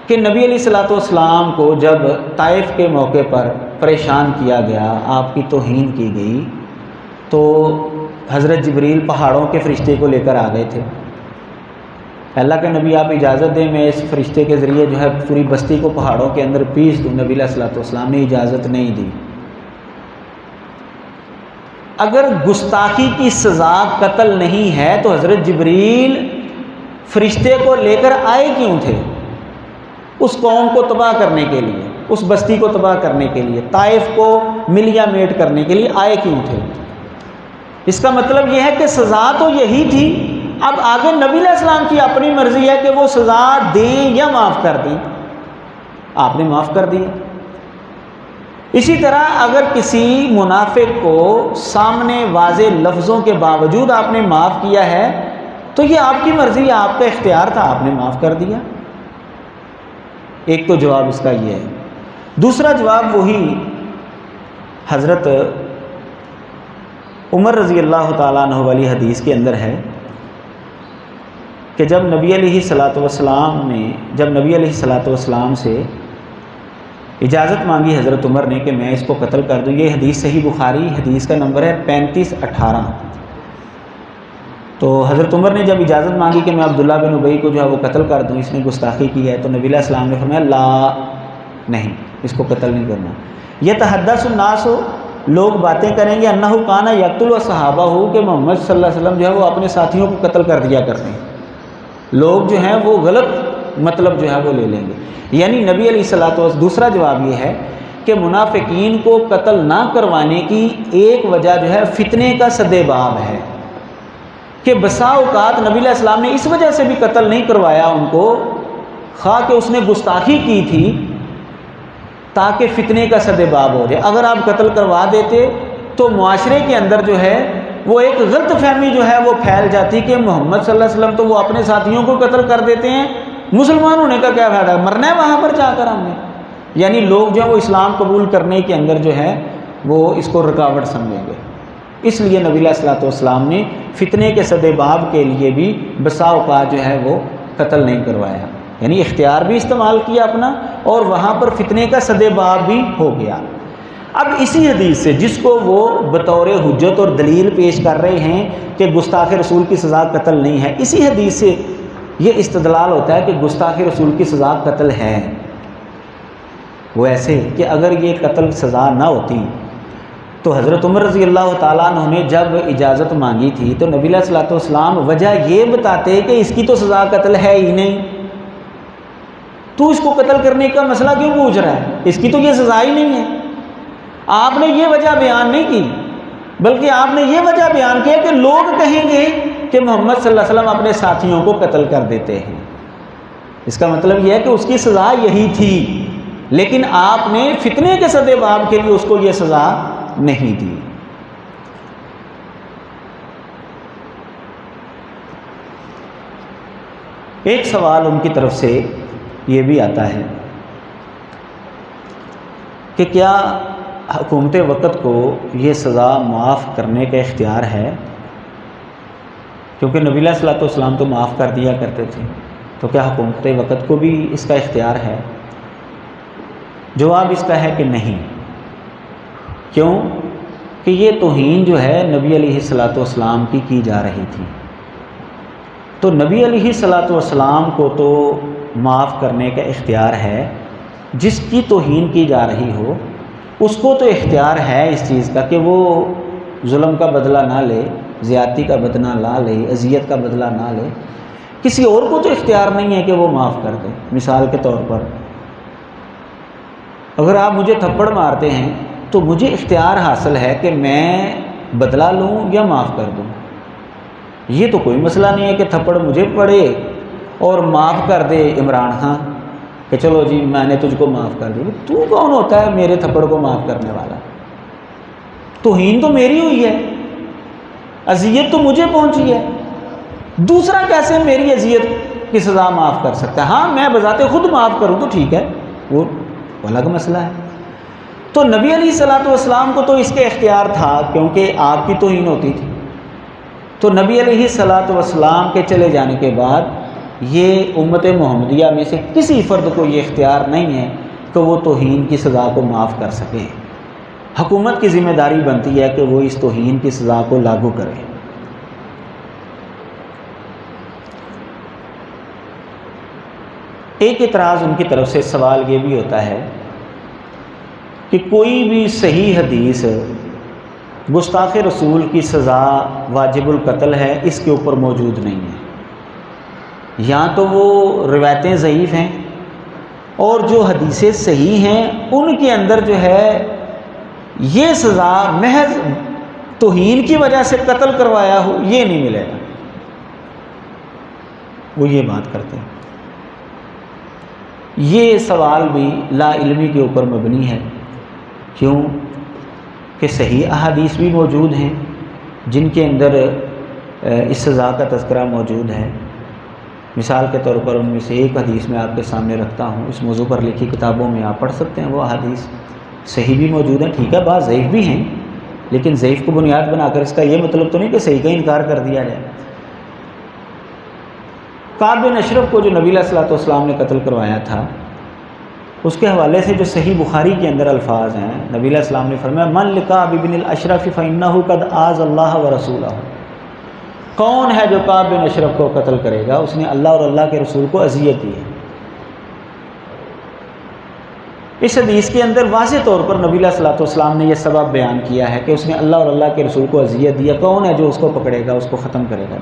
کہ نبی علیہ السلام کو جب طائف کے موقع پر پریشان کیا گیا، آپ کی توہین کی گئی، تو حضرت جبریل پہاڑوں کے فرشتے کو لے کر آ گئے تھے۔ اللہ کے نبی آپ اجازت دیں میں اس فرشتے کے ذریعے جو ہے پوری بستی کو پہاڑوں کے اندر پیس دوں، نبی علیہ السلام نے اجازت نہیں دی۔ اگر گستاخی کی سزا قتل نہیں ہے تو حضرت جبریل فرشتے کو لے کر آئے کیوں تھے؟ اس قوم کو تباہ کرنے کے لیے، اس بستی کو تباہ کرنے کے لیے، طائف کو ملیا میٹ کرنے کے لیے آئے کیوں تھے؟ اس کا مطلب یہ ہے کہ سزا تو یہی تھی، اب آگے نبی علیہ السلام کی اپنی مرضی ہے کہ وہ سزا دیں یا معاف کر دیں، آپ نے معاف کر دیا۔ اسی طرح اگر کسی منافق کو سامنے واضح لفظوں کے باوجود آپ نے معاف کیا ہے تو یہ آپ کی مرضی ہے، آپ کا اختیار تھا، آپ نے معاف کر دیا۔ ایک تو جواب اس کا یہ ہے۔ دوسرا جواب وہی حضرت عمر رضی اللہ تعالیٰ عنہ والی حدیث کے اندر ہے کہ جب نبی علیہ السلام سے اجازت مانگی حضرت عمر نے کہ میں اس کو قتل کر دوں، یہ حدیث صحیح بخاری حدیث کا نمبر ہے 3518، تو حضرت عمر نے جب اجازت مانگی کہ میں عبداللہ بن ابی کو جو ہے وہ قتل کر دوں، اس نے گستاخی کی ہے، تو نبی علیہ السلام نے فرمایا لا، نہیں، اس کو قتل نہیں کرنا۔ یتحدث الناس، لوگ باتیں کریں گے، انہ کان یقتل صحابہ ہو، کہ محمد صلی اللہ علیہ وسلم جو ہے وہ اپنے ساتھیوں کو قتل کر دیا کرتے ہیں، لوگ جو ہیں وہ غلط مطلب جو ہے وہ لے لیں گے، یعنی نبی علیہ السلام۔ دوسرا جواب یہ ہے کہ منافقین کو قتل نہ کروانے کی ایک وجہ جو ہے فتنے کا سد باب ہے، کہ بسا اوقات نبی علیہ السلام نے اس وجہ سے بھی قتل نہیں کروایا ان کو، خواہ کہ اس نے گستاخی کی تھی، تاکہ فتنے کا سد باب ہو جائے۔ اگر آپ قتل کروا دیتے تو معاشرے کے اندر جو ہے وہ ایک غلط فہمی جو ہے وہ پھیل جاتی کہ محمد صلی اللہ علیہ وسلم تو وہ اپنے ساتھیوں کو قتل کر دیتے ہیں، مسلمان ہونے کا کیا فائدہ، مرنا ہے وہاں پر جا کر ہم نے، یعنی لوگ جو ہے وہ اسلام قبول کرنے کے اندر جو ہے وہ اس کو رکاوٹ سمجھیں گے۔ اس لیے نبی علیہ السلام نے فتنے کے سد باب کے لیے بھی بسا اوقات جو ہے وہ قتل نہیں کروایا، یعنی اختیار بھی استعمال کیا اپنا، اور وہاں پر فتنے کا سد باب بھی ہو گیا۔ اب اسی حدیث سے جس کو وہ بطور حجت اور دلیل پیش کر رہے ہیں کہ گستاخ رسول کی سزا قتل نہیں ہے، اسی حدیث سے یہ استدلال ہوتا ہے کہ گستاخ رسول کی سزا قتل ہے۔ وہ ایسے کہ اگر یہ قتل سزا نہ ہوتی تو حضرت عمر رضی اللہ تعالیٰ عنہ نے جب اجازت مانگی تھی تو نبی علیہ السلام وجہ یہ بتاتے کہ اس کی تو سزا قتل ہے ہی نہیں، تو اس کو قتل کرنے کا مسئلہ کیوں پوچھ رہا ہے، اس کی تو یہ سزا ہی نہیں ہے۔ آپ نے یہ وجہ بیان نہیں کی، بلکہ آپ نے یہ وجہ بیان کیا کہ لوگ کہیں گے کہ محمد صلی اللہ علیہ وسلم اپنے ساتھیوں کو قتل کر دیتے ہیں، اس کا مطلب یہ ہے کہ اس کی سزا یہی تھی، لیکن آپ نے فتنے کے سد باب کے لیے اس کو یہ سزا نہیں دی۔ ایک سوال ان کی طرف سے یہ بھی آتا ہے کہ کیا حکومت وقت کو یہ سزا معاف کرنے کا اختیار ہے، کیونکہ نبی علیہ السلام تو معاف کر دیا کرتے تھے، تو کیا حکومت وقت کو بھی اس کا اختیار ہے؟ جواب اس کا ہے کہ نہیں، کیوں کہ یہ توہین جو ہے نبی علیہ الصلوۃ والسلام کی جا رہی تھی۔ تو نبی علیہ الصلوۃ والسلام کو تو معاف کرنے کا اختیار ہے، جس کی توہین کی جا رہی ہو اس کو تو اختیار ہے اس چیز کا کہ وہ ظلم کا بدلہ نہ لے، زیادتی کا بدلہ نہ لے، اذیت کا بدلہ نہ لے۔ کسی اور کو تو اختیار نہیں ہے کہ وہ معاف کر دے۔ مثال کے طور پر اگر آپ مجھے تھپڑ مارتے ہیں تو مجھے اختیار حاصل ہے کہ میں بدلہ لوں یا معاف کر دوں۔ یہ تو کوئی مسئلہ نہیں ہے کہ تھپڑ مجھے پڑے اور معاف کر دے عمران خان کہ چلو جی میں نے تجھ کو معاف کر دی۔ تو کون ہوتا ہے میرے تھپڑ کو معاف کرنے والا؟ توہین تو میری ہوئی ہے، اذیت تو مجھے پہنچی ہے، دوسرا کیسے میری اذیت کی سزا معاف کر سکتا ہے؟ ہاں میں بذات خود معاف کروں تو ٹھیک ہے، وہ الگ مسئلہ ہے۔ تو نبی علیہ الصلوۃ والسلام کو تو اس کے اختیار تھا کیونکہ آپ کی توہین ہوتی تھی۔ تو نبی علیہ الصلوۃ والسلام کے چلے جانے کے بعد یہ امت محمدیہ میں سے کسی فرد کو یہ اختیار نہیں ہے کہ وہ توہین کی سزا کو معاف کر سکے۔ حکومت کی ذمہ داری بنتی ہے کہ وہ اس توہین کی سزا کو لاگو کرے۔ ایک اعتراض ان کی طرف سے سوال یہ بھی ہوتا ہے کہ کوئی بھی صحیح حدیث گستاخ رسول کی سزا واجب القتل ہے اس کے اوپر موجود نہیں ہے، یا تو وہ روایتیں ضعیف ہیں، اور جو حدیثیں صحیح ہیں ان کے اندر جو ہے یہ سزا محض توہین کی وجہ سے قتل کروایا ہو یہ نہیں ملے گا۔ وہ یہ بات کرتے ہیں۔ یہ سوال بھی لا علمی کے اوپر مبنی ہے۔ کیوں کہ صحیح احادیث بھی موجود ہیں جن کے اندر اس سزا کا تذکرہ موجود ہے۔ مثال کے طور پر ان میں سے ایک حدیث میں آپ کے سامنے رکھتا ہوں، اس موضوع پر لکھی کتابوں میں آپ پڑھ سکتے ہیں۔ وہ احادیث صحیح بھی موجود ہیں، ٹھیک ہے، بعض ضعیف بھی ہیں، لیکن ضعیف کو بنیاد بنا کر اس کا یہ مطلب تو نہیں کہ صحیح کا انکار کر دیا جائے۔ کعب بن اشرف کو جو نبی علیہ الصلوۃ والسلام نے قتل کروایا تھا، اس کے حوالے سے جو صحیح بخاری کے اندر الفاظ ہیں، نبی علیہ السلام نے فرمایا من لکعب بن الاشرف فإنہ قد آذى اللہ ورسولہ، کون ہے جو کعب بن اشرف کو قتل کرے گا، اس نے اللہ اور اللہ کے رسول کو اذیت دی ہے۔ اس حدیث کے اندر واضح طور پر نبی علیہ الصلوۃ والسلام نے یہ سبب بیان کیا ہے کہ اس نے اللہ اور اللہ کے رسول کو اذیت دیا۔ کون ہے جو اس کو پکڑے گا، اس کو ختم کرے گا؟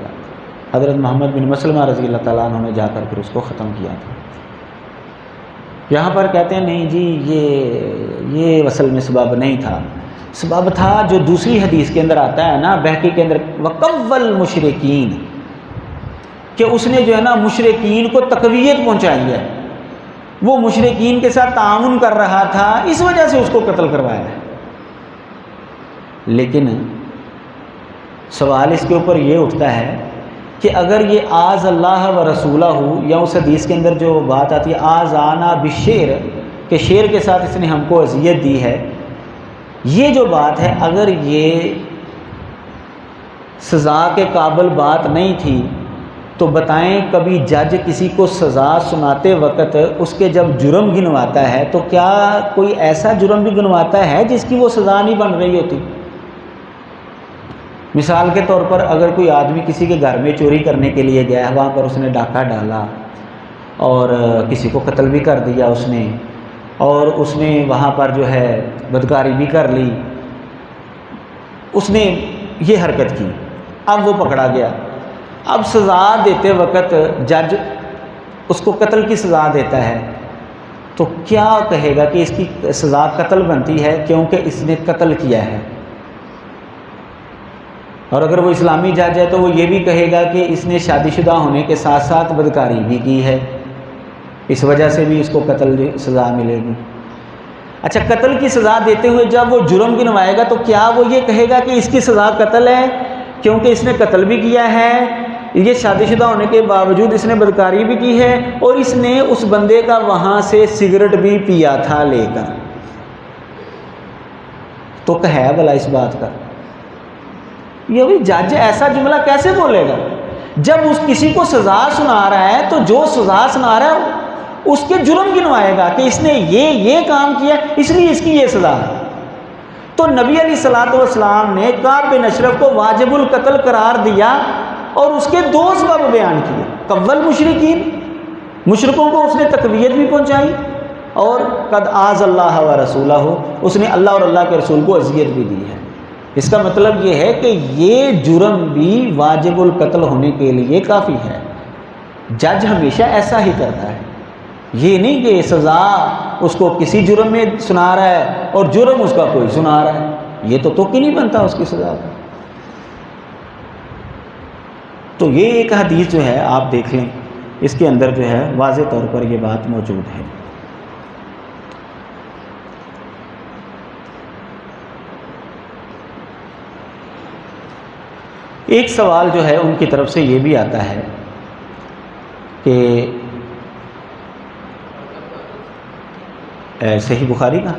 حضرت محمد بن مسلمہ رضی اللہ تعالیٰ عنہ نے جا کر پھر اس کو ختم کیا تھا۔ یہاں پر کہتے ہیں نہیں جی یہ اصل میں سبب نہیں تھا، سبب تھا جو دوسری حدیث کے اندر آتا ہے نا، بہقی کے اندر وقول مشرکین، کہ اس نے جو ہے نا مشرکین کو تقویت پہنچائی ہے، وہ مشرکین کے ساتھ تعاون کر رہا تھا، اس وجہ سے اس کو قتل کروایا ہے۔ لیکن سوال اس کے اوپر یہ اٹھتا ہے کہ اگر یہ آز اللہ و رسولہ ہو، یا اس حدیث کے اندر جو بات آتی ہے آزانا بشیر، کہ شیر کے ساتھ اس نے ہم کو اذیت دی ہے، یہ جو بات ہے اگر یہ سزا کے قابل بات نہیں تھی تو بتائیں کبھی جج کسی کو سزا سناتے وقت اس کے جب جرم گنواتا ہے تو کیا کوئی ایسا جرم بھی گنواتا ہے جس کی وہ سزا نہیں بن رہی ہوتی؟ مثال کے طور پر اگر کوئی آدمی کسی کے گھر میں چوری کرنے کے لیے گیا ہے، وہاں پر اس نے ڈاکہ ڈالا اور کسی کو قتل بھی کر دیا اس نے، اور اس نے وہاں پر جو ہے بدکاری بھی کر لی، اس نے یہ حرکت کی، اب وہ پکڑا گیا، اب سزا دیتے وقت جج اس کو قتل کی سزا دیتا ہے تو کیا کہے گا کہ اس کی سزا قتل بنتی ہے کیونکہ اس نے قتل کیا ہے؟ اور اگر وہ اسلامی جج ہے تو وہ یہ بھی کہے گا کہ اس نے شادی شدہ ہونے کے ساتھ ساتھ بدکاری بھی کی ہے، اس وجہ سے بھی اس کو قتل سزا ملے گی۔ اچھا، قتل کی سزا دیتے ہوئے جب وہ جرم گنوائے گا تو کیا وہ یہ کہے گا کہ اس کی سزا قتل ہے کیونکہ اس نے قتل بھی کیا ہے، یہ شادی شدہ ہونے کے باوجود اس نے بدکاری بھی کی ہے، اور اس نے اس بندے کا وہاں سے سگریٹ بھی پیا تھا لے کر؟ تو کہ ہے بھلا اس بات کا؟ یہ بھی جج ایسا جملہ کیسے بولے گا؟ جب اس کسی کو سزا سنا رہا ہے تو جو سزا سنا رہا ہے اس کے جرم گنوائے گا کہ اس نے یہ کام کیا اس لیے اس کی یہ سزا ہے۔ تو نبی علیہ الصلوۃ والسلام نے کعب بن اشرف کو واجب القتل قرار دیا اور اس کے دو سبب بیان کیے. قول مشرکین، مشرکوں کو اس نے تقویت بھی پہنچائی، اور قد آذ اللہ و رسولہ، اس نے اللہ اور اللہ کے رسول کو اذیت بھی دی ہے. اس کا مطلب یہ ہے کہ یہ جرم بھی واجب القتل ہونے کے لیے کافی ہے. جج ہمیشہ ایسا ہی کرتا ہے، یہ نہیں کہ سزا اس کو کسی جرم میں سنا رہا ہے اور جرم اس کا کوئی سنا رہا ہے، یہ تو کہ نہیں بنتا اس کی سزا کا. تو یہ ایک حدیث جو ہے آپ دیکھ لیں، اس کے اندر جو ہے واضح طور پر یہ بات موجود ہے. ایک سوال جو ہے ان کی طرف سے یہ بھی آتا ہے کہ صحیح بخاری کا،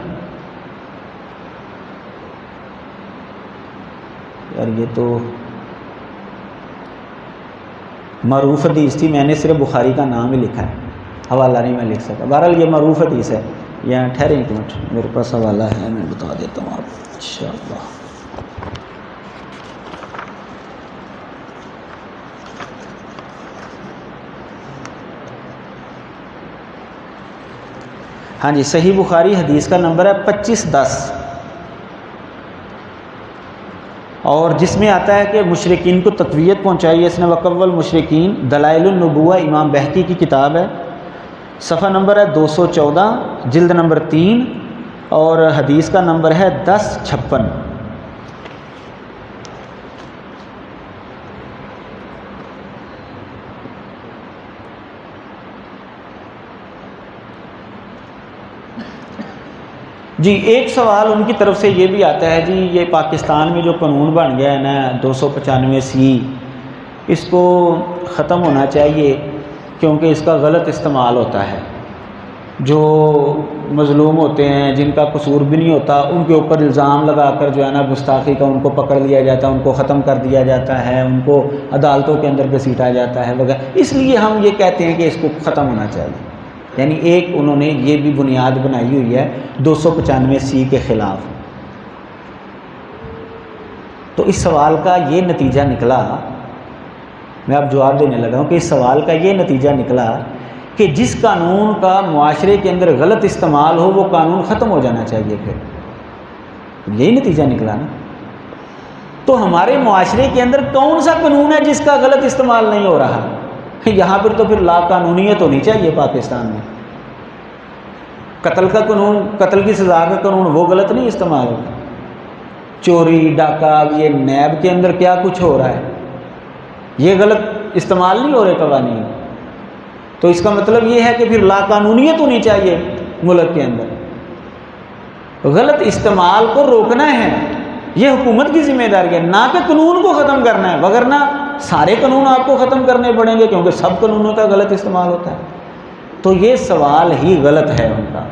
یار یہ تو معروف حدیث تھی، میں نے صرف بخاری کا نام ہی لکھا ہے، حوالہ نہیں میں لکھ سکا. بہرحال یہ معروف حدیث ہے. یہاں ٹھہریں ایک منٹ، میرے پاس حوالہ ہے، میں بتا دیتا ہوں آپ کو انشاءاللہ. ہاں جی، صحیح بخاری حدیث کا نمبر ہے 2510، اور جس میں آتا ہے کہ مشرکین کو تقویت پہنچائی اس نے. وقول مشرکین، دلائل النبوہ امام بہقی کی کتاب ہے، صفحہ نمبر ہے 214، جلد نمبر 3، اور حدیث کا نمبر ہے 1056. جی ایک سوال ان کی طرف سے یہ بھی آتا ہے، جی یہ پاکستان میں جو قانون بن گیا ہے نا 295C، اس کو ختم ہونا چاہیے کیونکہ اس کا غلط استعمال ہوتا ہے. جو مظلوم ہوتے ہیں، جن کا قصور بھی نہیں ہوتا، ان کے اوپر الزام لگا کر جو ہے نا گستاخی کا ان کو پکڑ لیا جاتا ہے، ان کو ختم کر دیا جاتا ہے، ان کو عدالتوں کے اندر گھسیٹا جاتا ہے وغیرہ. اس لیے ہم یہ کہتے ہیں کہ اس کو ختم ہونا چاہیے. یعنی ایک انہوں نے یہ بھی بنیاد بنائی ہوئی ہے 295C کے خلاف. تو اس سوال کا یہ نتیجہ نکلا، میں اب جواب دینے لگا ہوں کہ اس سوال کا یہ نتیجہ نکلا کہ جس قانون کا معاشرے کے اندر غلط استعمال ہو وہ قانون ختم ہو جانا چاہیے. پھر یہی نتیجہ نکلا نا. تو ہمارے معاشرے کے اندر کون سا قانون ہے جس کا غلط استعمال نہیں ہو رہا؟ یہاں پر تو پھر لا قانونیت ہونی چاہیے پاکستان میں. قتل کا قانون، قتل کی سزا کا قانون، وہ غلط نہیں استعمال ہوتا. چوری ڈاکہ، یہ نیب کے اندر کیا کچھ ہو رہا ہے، یہ غلط استعمال نہیں ہو رہے قوانین. تو اس کا مطلب یہ ہے کہ پھر لا قانونیت ہونی چاہیے ملک کے اندر. غلط استعمال کو روکنا ہے، یہ حکومت کی ذمہ داری ہے، نہ کہ قانون کو ختم کرنا ہے. وگرنہ سارے قانون آپ کو ختم کرنے پڑیں گے کیونکہ سب قانونوں کا غلط استعمال ہوتا ہے. تو یہ سوال ہی غلط ہے ان کا،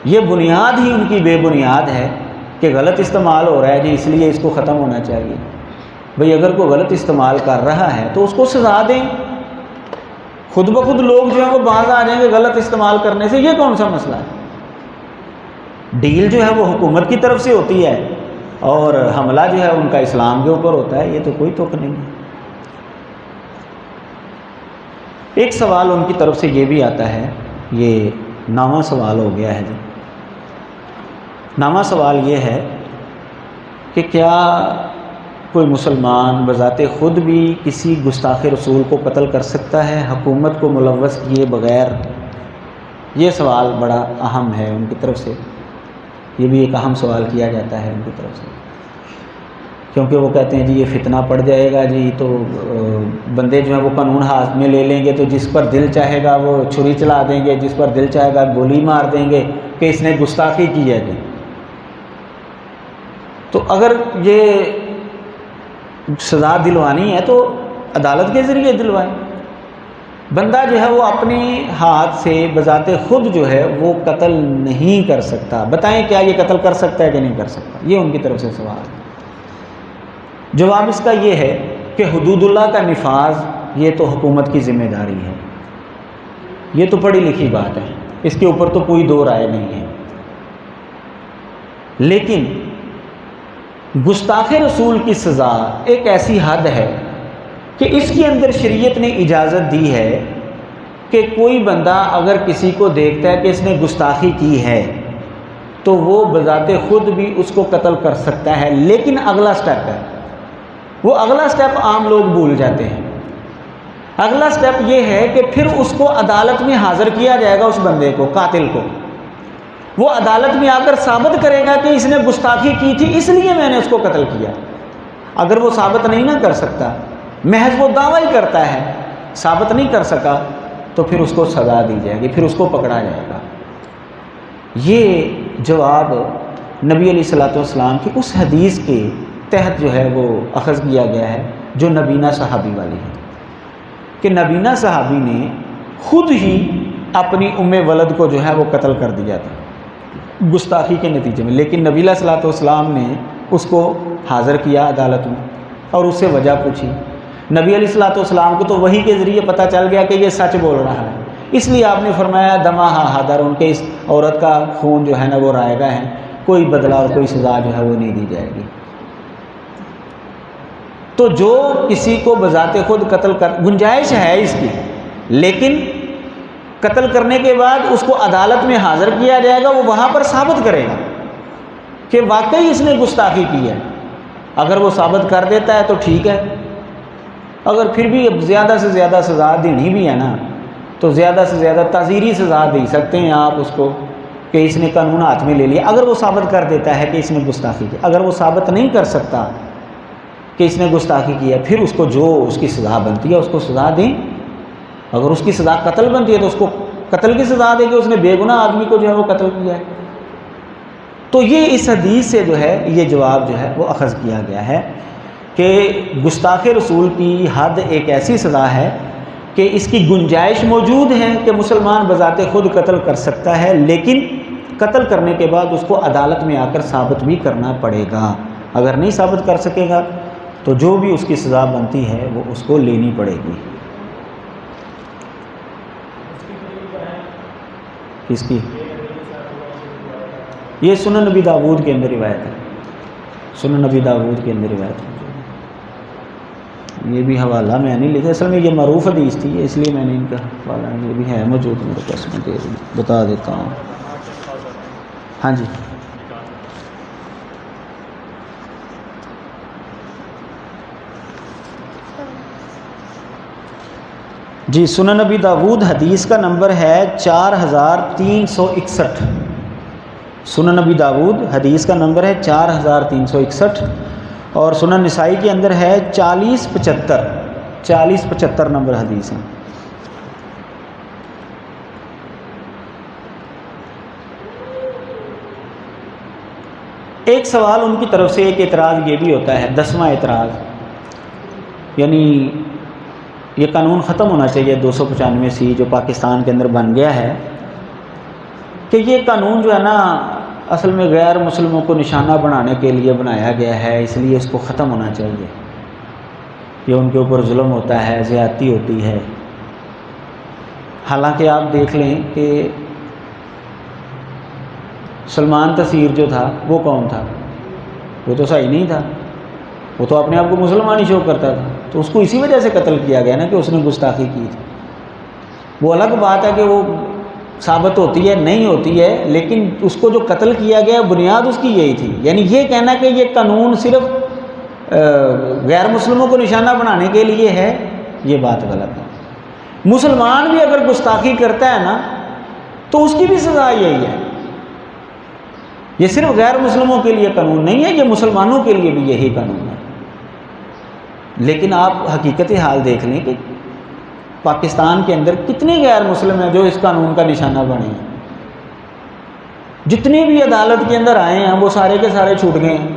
یہ بنیاد ہی ان کی بے بنیاد ہے کہ غلط استعمال ہو رہا ہے جی اس لیے اس کو ختم ہونا چاہیے. بھئی اگر کوئی غلط استعمال کر رہا ہے تو اس کو سزا دیں. خود بخود لوگ جو ہیں وہ باز آ جائیں گے غلط استعمال کرنے سے، یہ کون سا مسئلہ ہے؟ ڈیل جو ہے وہ حکومت کی طرف سے ہوتی ہے اور حملہ جو ہے ان کا اسلام کے اوپر ہوتا ہے، یہ تو کوئی توق نہیں ہے. ایک سوال ان کی طرف سے یہ بھی آتا ہے، یہ نامہ سوال ہو گیا ہے جی. نامہ سوال یہ ہے کہ کیا کوئی مسلمان بذات خود بھی کسی گستاخ رسول کو قتل کر سکتا ہے حکومت کو ملوث کیے بغیر؟ یہ سوال بڑا اہم ہے ان کی طرف سے، یہ بھی ایک اہم سوال کیا جاتا ہے ان کی طرف سے، کیونکہ وہ کہتے ہیں جی یہ فتنہ پڑ جائے گا جی تو بندے جو ہیں وہ قانون ہاتھ میں لے لیں گے، تو جس پر دل چاہے گا وہ چھری چلا دیں گے، جس پر دل چاہے گا گولی مار دیں گے کہ اس نے گستاخی کی ہے جی. تو اگر یہ سزا دلوانی ہے تو عدالت کے ذریعے دلوائیں. بندہ جو ہے وہ اپنے ہاتھ سے بذات خود جو ہے وہ قتل نہیں کر سکتا. بتائیں کیا یہ قتل کر سکتا ہے کہ نہیں کر سکتا؟ یہ ان کی طرف سے سوال ہے. جواب اس کا یہ ہے کہ حدود اللہ کا نفاذ یہ تو حکومت کی ذمہ داری ہے، یہ تو پڑھی لکھی بات ہے، اس کے اوپر تو کوئی دو رائے نہیں ہے. لیکن گستاخ رسول کی سزا ایک ایسی حد ہے کہ اس کے اندر شریعت نے اجازت دی ہے کہ کوئی بندہ اگر کسی کو دیکھتا ہے کہ اس نے گستاخی کی ہے تو وہ بذات خود بھی اس کو قتل کر سکتا ہے، لیکن اگلا سٹیپ ہے، وہ اگلا سٹیپ عام لوگ بھول جاتے ہیں۔ اگلا سٹیپ یہ ہے کہ پھر اس کو عدالت میں حاضر کیا جائے گا، اس بندے کو، قاتل کو۔ وہ عدالت میں آ کر ثابت کرے گا کہ اس نے گستاخی کی تھی اس لیے میں نے اس کو قتل کیا۔ اگر وہ ثابت نہیں نہ کر سکتا، محض وہ دعویٰ ہی کرتا ہے، ثابت نہیں کر سکا، تو پھر اس کو سزا دی جائے گی، پھر اس کو پکڑا جائے گا۔ یہ جواب نبی علیہ الصلوۃ والسلام کی اس حدیث کے تحت جو ہے وہ اخذ کیا گیا ہے جو نبینہ صحابی والی ہے، کہ نبینہ صحابی نے خود ہی اپنی ام ولد کو جو ہے وہ قتل کر دیا تھا گستاخی کے نتیجے میں، لیکن نبی علیہ الصلوۃ والسلام نے اس کو حاضر کیا عدالت میں اور اس سے وجہ پوچھی۔ نبی علیہ الصلوۃ والسلام کو تو وحی کے ذریعے پتہ چل گیا کہ یہ سچ بول رہا ہے، اس لیے آپ نے فرمایا دمہا حاضر، ان کے اس عورت کا خون جو ہے نا وہ رائے گا ہے، کوئی بدلہ اور کوئی سزا جو ہے وہ نہیں دی جائے گی۔ تو جو کسی کو بذات خود قتل کر، گنجائش ہے اس کی، لیکن قتل کرنے کے بعد اس کو عدالت میں حاضر کیا جائے گا، وہ وہاں پر ثابت کرے گا کہ واقعی اس نے گستاخی کی ہے۔ اگر وہ ثابت کر دیتا ہے تو ٹھیک ہے، اگر پھر بھی زیادہ سے زیادہ سزا دینی بھی ہے نا تو زیادہ سے زیادہ تعزیری سزا دے سکتے ہیں آپ اس کو کہ اس نے قانون ہاتھ میں لے لیا، اگر وہ ثابت کر دیتا ہے کہ اس نے گستاخی کی۔ اگر وہ ثابت نہیں کر سکتا کہ اس نے گستاخی کیا، پھر اس کو جو اس کی سزا بنتی ہے اس کو سزا دیں۔ اگر اس کی سزا قتل بنتی ہے تو اس کو قتل کی سزا دے کہ اس نے بے گناہ آدمی کو جو ہے وہ قتل کیا ہے۔ تو یہ اس حدیث سے جو ہے یہ جواب جو ہے وہ اخذ کیا گیا ہے کہ گستاخ رسول کی حد ایک ایسی سزا ہے کہ اس کی گنجائش موجود ہے کہ مسلمان بذات خود قتل کر سکتا ہے، لیکن قتل کرنے کے بعد اس کو عدالت میں آ کر ثابت بھی کرنا پڑے گا۔ اگر نہیں ثابت کر سکے گا تو جو بھی اس کی سزا بنتی ہے وہ اس کو لینی پڑے گی۔ کس کی؟ یہ سنن نبی داؤد کے اندر روایت ہے، سنن نبی داؤد کے اندر روایت ہے۔ یہ بھی حوالہ میں نہیں لیتے، اصل میں یہ معروف حدیث تھی اس لیے میں نے ان کا حوالہ، یہ بھی ہے موجود میرے پاس، میں بتا دیتا ہوں۔ ہاں جی، جی سنن نبی داؤد حدیث کا نمبر ہے 4361۔ سنن نبی داؤد حدیث کا نمبر ہے 4361، اور سنن نسائی کے اندر ہے 4075 نمبر حدیث ہے۔ ایک سوال ان کی طرف سے، ایک اعتراض یہ بھی ہوتا ہے، 10واں اعتراض، یعنی یہ قانون ختم ہونا چاہیے 295C جو پاکستان کے اندر بن گیا ہے، کہ یہ قانون جو ہے نا اصل میں غیر مسلموں کو نشانہ بنانے کے لیے بنایا گیا ہے، اس لیے اس کو ختم ہونا چاہیے، یہ ان کے اوپر ظلم ہوتا ہے، زیادتی ہوتی ہے۔ حالانکہ آپ دیکھ لیں کہ سلمان تصیر جو تھا وہ کون تھا؟ وہ تو صحیح نہیں تھا، وہ تو اپنے آپ کو مسلمان ہی شو کرتا تھا، تو اس کو اسی وجہ سے قتل کیا گیا نا کہ اس نے گستاخی کی تھی۔ وہ الگ بات ہے کہ وہ ثابت ہوتی ہے نہیں ہوتی ہے، لیکن اس کو جو قتل کیا گیا بنیاد اس کی یہی تھی۔ یعنی یہ کہنا کہ یہ قانون صرف غیر مسلموں کو نشانہ بنانے کے لیے ہے، یہ بات غلط ہے۔ مسلمان بھی اگر گستاخی کرتا ہے نا تو اس کی بھی سزا یہی ہے۔ یہ صرف غیر مسلموں کے لیے قانون نہیں ہے، یہ مسلمانوں کے لیے بھی یہی قانون ہے۔ لیکن آپ حقیقت حال دیکھ لیں کہ پاکستان کے اندر کتنے غیر مسلم ہیں جو اس قانون کا نشانہ بنے ہیں۔ جتنے بھی عدالت کے اندر آئے ہیں وہ سارے کے سارے چھوٹ گئے ہیں،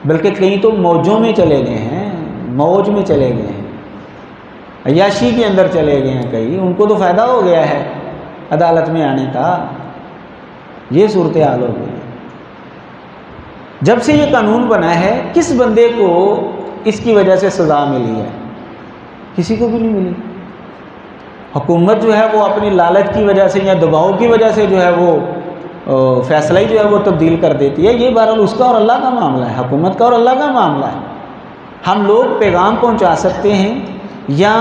بلکہ کئی تو موجوں میں چلے گئے ہیں، موج میں چلے گئے ہیں، عیاشی کے اندر چلے گئے ہیں کئی، ان کو تو فائدہ ہو گیا ہے عدالت میں آنے کا۔ یہ صورتحال ہو گئی۔ جب سے یہ قانون بنا ہے کس بندے کو اس کی وجہ سے سزا ملی ہے؟ کسی کو بھی نہیں ملی۔ حکومت جو ہے وہ اپنی لالچ کی وجہ سے یا دباؤ کی وجہ سے جو ہے وہ فیصلہ ہی جو ہے وہ تبدیل کر دیتی ہے، یہ بہرحال اس کا اور اللہ کا معاملہ ہے، حکومت کا اور اللہ کا معاملہ ہے۔ ہم لوگ پیغام پہنچا سکتے ہیں یا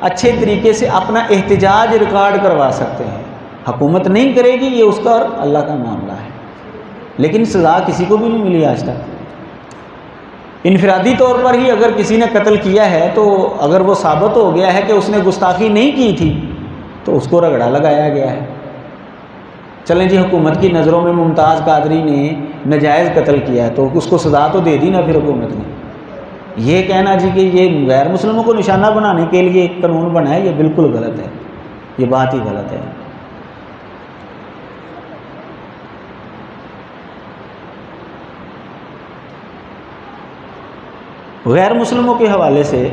اچھے طریقے سے اپنا احتجاج ریکارڈ کروا سکتے ہیں، حکومت نہیں کرے گی، یہ اس کا اور اللہ کا معاملہ ہے۔ لیکن سزا کسی کو بھی نہیں ملی آج تک۔ انفرادی طور پر ہی اگر کسی نے قتل کیا ہے تو اگر وہ ثابت ہو گیا ہے کہ اس نے گستاخی نہیں کی تھی تو اس کو رگڑا لگایا گیا ہے۔ چلیں جی، حکومت کی نظروں میں ممتاز قادری نے ناجائز قتل کیا ہے تو اس کو سزا تو دے دی نا پھر حکومت نے۔ یہ کہنا جی کہ یہ غیر مسلموں کو نشانہ بنانے کے لیے ایک قانون بنا ہے، یہ بالکل غلط ہے، یہ بات ہی غلط ہے۔ غیر مسلموں کے حوالے سے،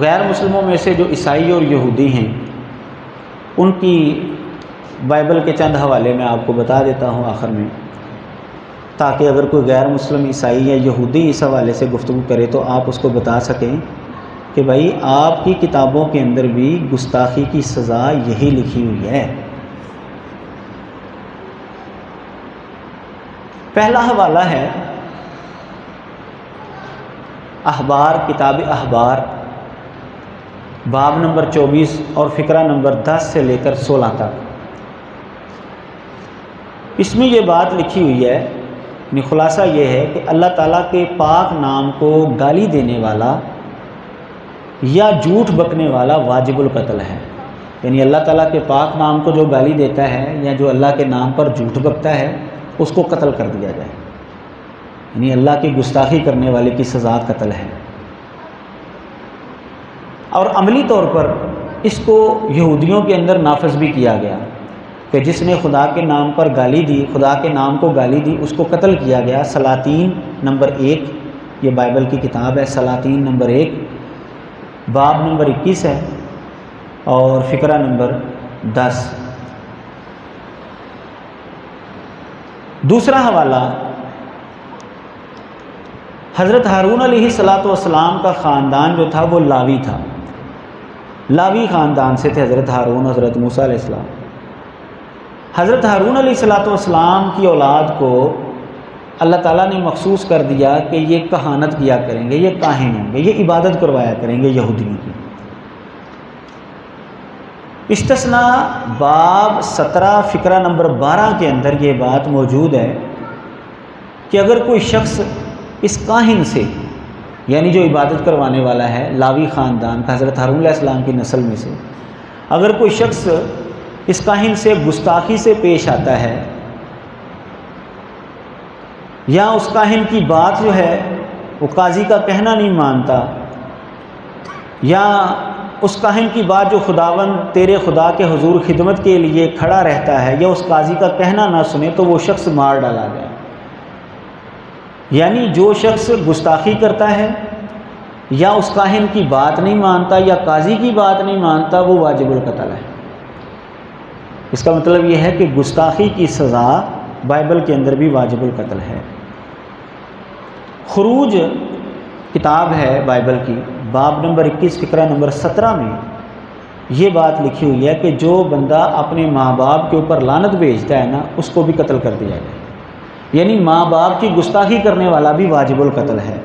غیر مسلموں میں سے جو عیسائی اور یہودی ہیں ان کی بائبل کے چند حوالے میں آپ کو بتا دیتا ہوں آخر میں، تاکہ اگر کوئی غیر مسلم عیسائی یا یہودی اس حوالے سے گفتگو کرے تو آپ اس کو بتا سکیں کہ بھائی آپ کی کتابوں کے اندر بھی گستاخی کی سزا یہی لکھی ہوئی ہے۔ پہلا حوالہ ہے اخبار، کتاب اخبار، باب نمبر 24 اور فقرہ نمبر 10 سے لے کر 16 تک۔ اس میں یہ بات لکھی ہوئی ہے، یعنی خلاصہ یہ ہے کہ اللہ تعالیٰ کے پاک نام کو گالی دینے والا یا جھوٹ بکنے والا واجب القتل ہے۔ یعنی اللہ تعالیٰ کے پاک نام کو جو گالی دیتا ہے یا جو اللہ کے نام پر جھوٹ بکتا ہے اس کو قتل کر دیا جائے، یعنی اللہ کی گستاخی کرنے والے کی سزا قتل ہے۔ اور عملی طور پر اس کو یہودیوں کے اندر نافذ بھی کیا گیا کہ جس نے خدا کے نام پر گالی دی، خدا کے نام کو گالی دی، اس کو قتل کیا گیا۔ سلاطین نمبر 1، یہ بائبل کی کتاب ہے، سلاطین نمبر 1 باب نمبر 21 ہے اور فقرہ نمبر 10۔ دوسرا حوالہ حضرت ہارون علیہ السلام کا خاندان جو تھا وہ لاوی تھا، لاوی خاندان سے تھے حضرت ہارون، حضرت موسیٰ علیہ السلام۔ حضرت ہارون علیہ السلام کی اولاد کو اللہ تعالیٰ نے مخصوص کر دیا کہ یہ کہانت کیا کریں گے، یہ کاہن ہوں گے، یہ عبادت کروایا کریں گے یہودیوں کی۔ استثناء باب 17 فقرہ نمبر 12 کے اندر یہ بات موجود ہے کہ اگر کوئی شخص اس کاہن سے، یعنی جو عبادت کروانے والا ہے لاوی خاندان کا، حضرت ہارون علیہ السلام کی نسل میں سے، اگر کوئی شخص اس کاہن سے گستاخی سے پیش آتا ہے یا اس کاہن کی بات جو ہے وہ قاضی کا کہنا نہیں مانتا، یا اس کاہن کی بات جو خداوند تیرے خدا کے حضور خدمت کے لیے کھڑا رہتا ہے یا اس قاضی کا کہنا نہ سنے تو وہ شخص مار ڈالا جائے۔ یعنی جو شخص گستاخی کرتا ہے یا اس کاہن کی بات نہیں مانتا یا قاضی کی بات نہیں مانتا وہ واجب القتل ہے۔ اس کا مطلب یہ ہے کہ گستاخی کی سزا بائبل کے اندر بھی واجب القتل ہے۔ خروج کتاب ہے بائبل کی، باب نمبر 21 فقرہ نمبر 17 میں یہ بات لکھی ہوئی ہے کہ جو بندہ اپنے ماں باپ کے اوپر لعنت بھیجتا ہے نا اس کو بھی قتل کر دیا جائے، یعنی ماں باپ کی گستاخی کرنے والا بھی واجب القتل ہے۔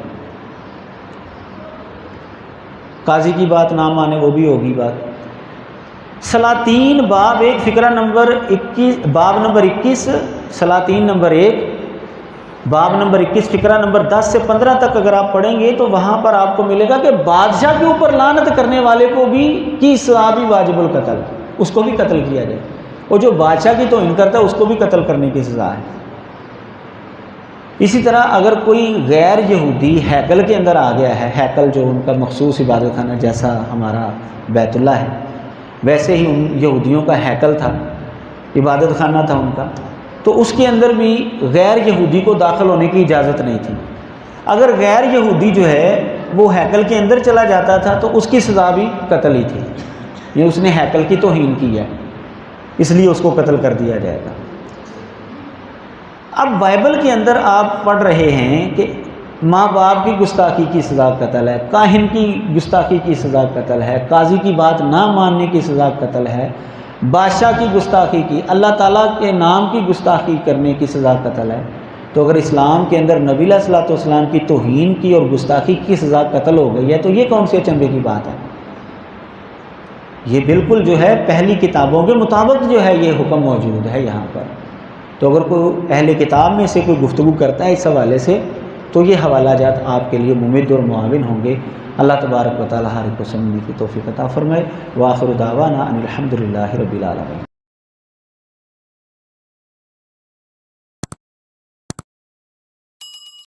قاضی کی بات نہ مانے وہ بھی ہوگی بات۔ سلاطین باب 1 فقرہ نمبر 21، باب نمبر 21 سلاطین نمبر 1 باب نمبر 21 فقرہ نمبر 10 سے 15 تک اگر آپ پڑھیں گے تو وہاں پر آپ کو ملے گا کہ بادشاہ کے اوپر لعنت کرنے والے کو بھی کی سزا بھی واجب القتل، اس کو بھی قتل کیا جائے، اور جو بادشاہ کی توہین کرتا ہے اس کو بھی قتل کرنے کی سزا ہے۔ اسی طرح اگر کوئی غیر یہودی ہیکل کے اندر آ گیا ہے، ہیکل جو ان کا مخصوص عبادت خانہ جیسا ہمارا بیت اللہ ہے ویسے ہی ان یہودیوں کا ہیکل تھا، عبادت خانہ تھا ان کا، تو اس کے اندر بھی غیر یہودی کو داخل ہونے کی اجازت نہیں تھی۔ اگر غیر یہودی جو ہے وہ ہیکل کے اندر چلا جاتا تھا تو اس کی سزا بھی قتل ہی تھی، یہ اس نے ہیکل کی توہین کی ہے اس لیے اس کو قتل کر دیا جائے گا۔ اب بائبل کے اندر آپ پڑھ رہے ہیں کہ ماں باپ کی گستاخی کی سزا قتل ہے، کاہن کی گستاخی کی سزا قتل ہے، قاضی کی بات نہ ماننے کی سزا قتل ہے، بادشاہ کی گستاخی کی، اللہ تعالیٰ کے نام کی گستاخی کرنے کی سزا قتل ہے، تو اگر اسلام کے اندر نبی علیہ الصلوۃ والسلام کی توہین کی اور گستاخی کی سزا قتل ہو گئی ہے تو یہ کون سے اچنبے کی بات ہے؟ یہ بالکل جو ہے پہلی کتابوں کے مطابق جو ہے یہ حکم موجود ہے یہاں پر۔ تو اگر کوئی اہل کتاب میں سے کوئی گفتگو کرتا ہے اس حوالے سے تو یہ حوالہ جات آپ کے لیے ممد اور معاون ہوں گے۔ اللہ تبارک و تعالیٰ ہر ایک کو سمجھنے کی توفیق عطا فرمائے۔ وآخر دعوانا ان الحمد للہ رب العالمین۔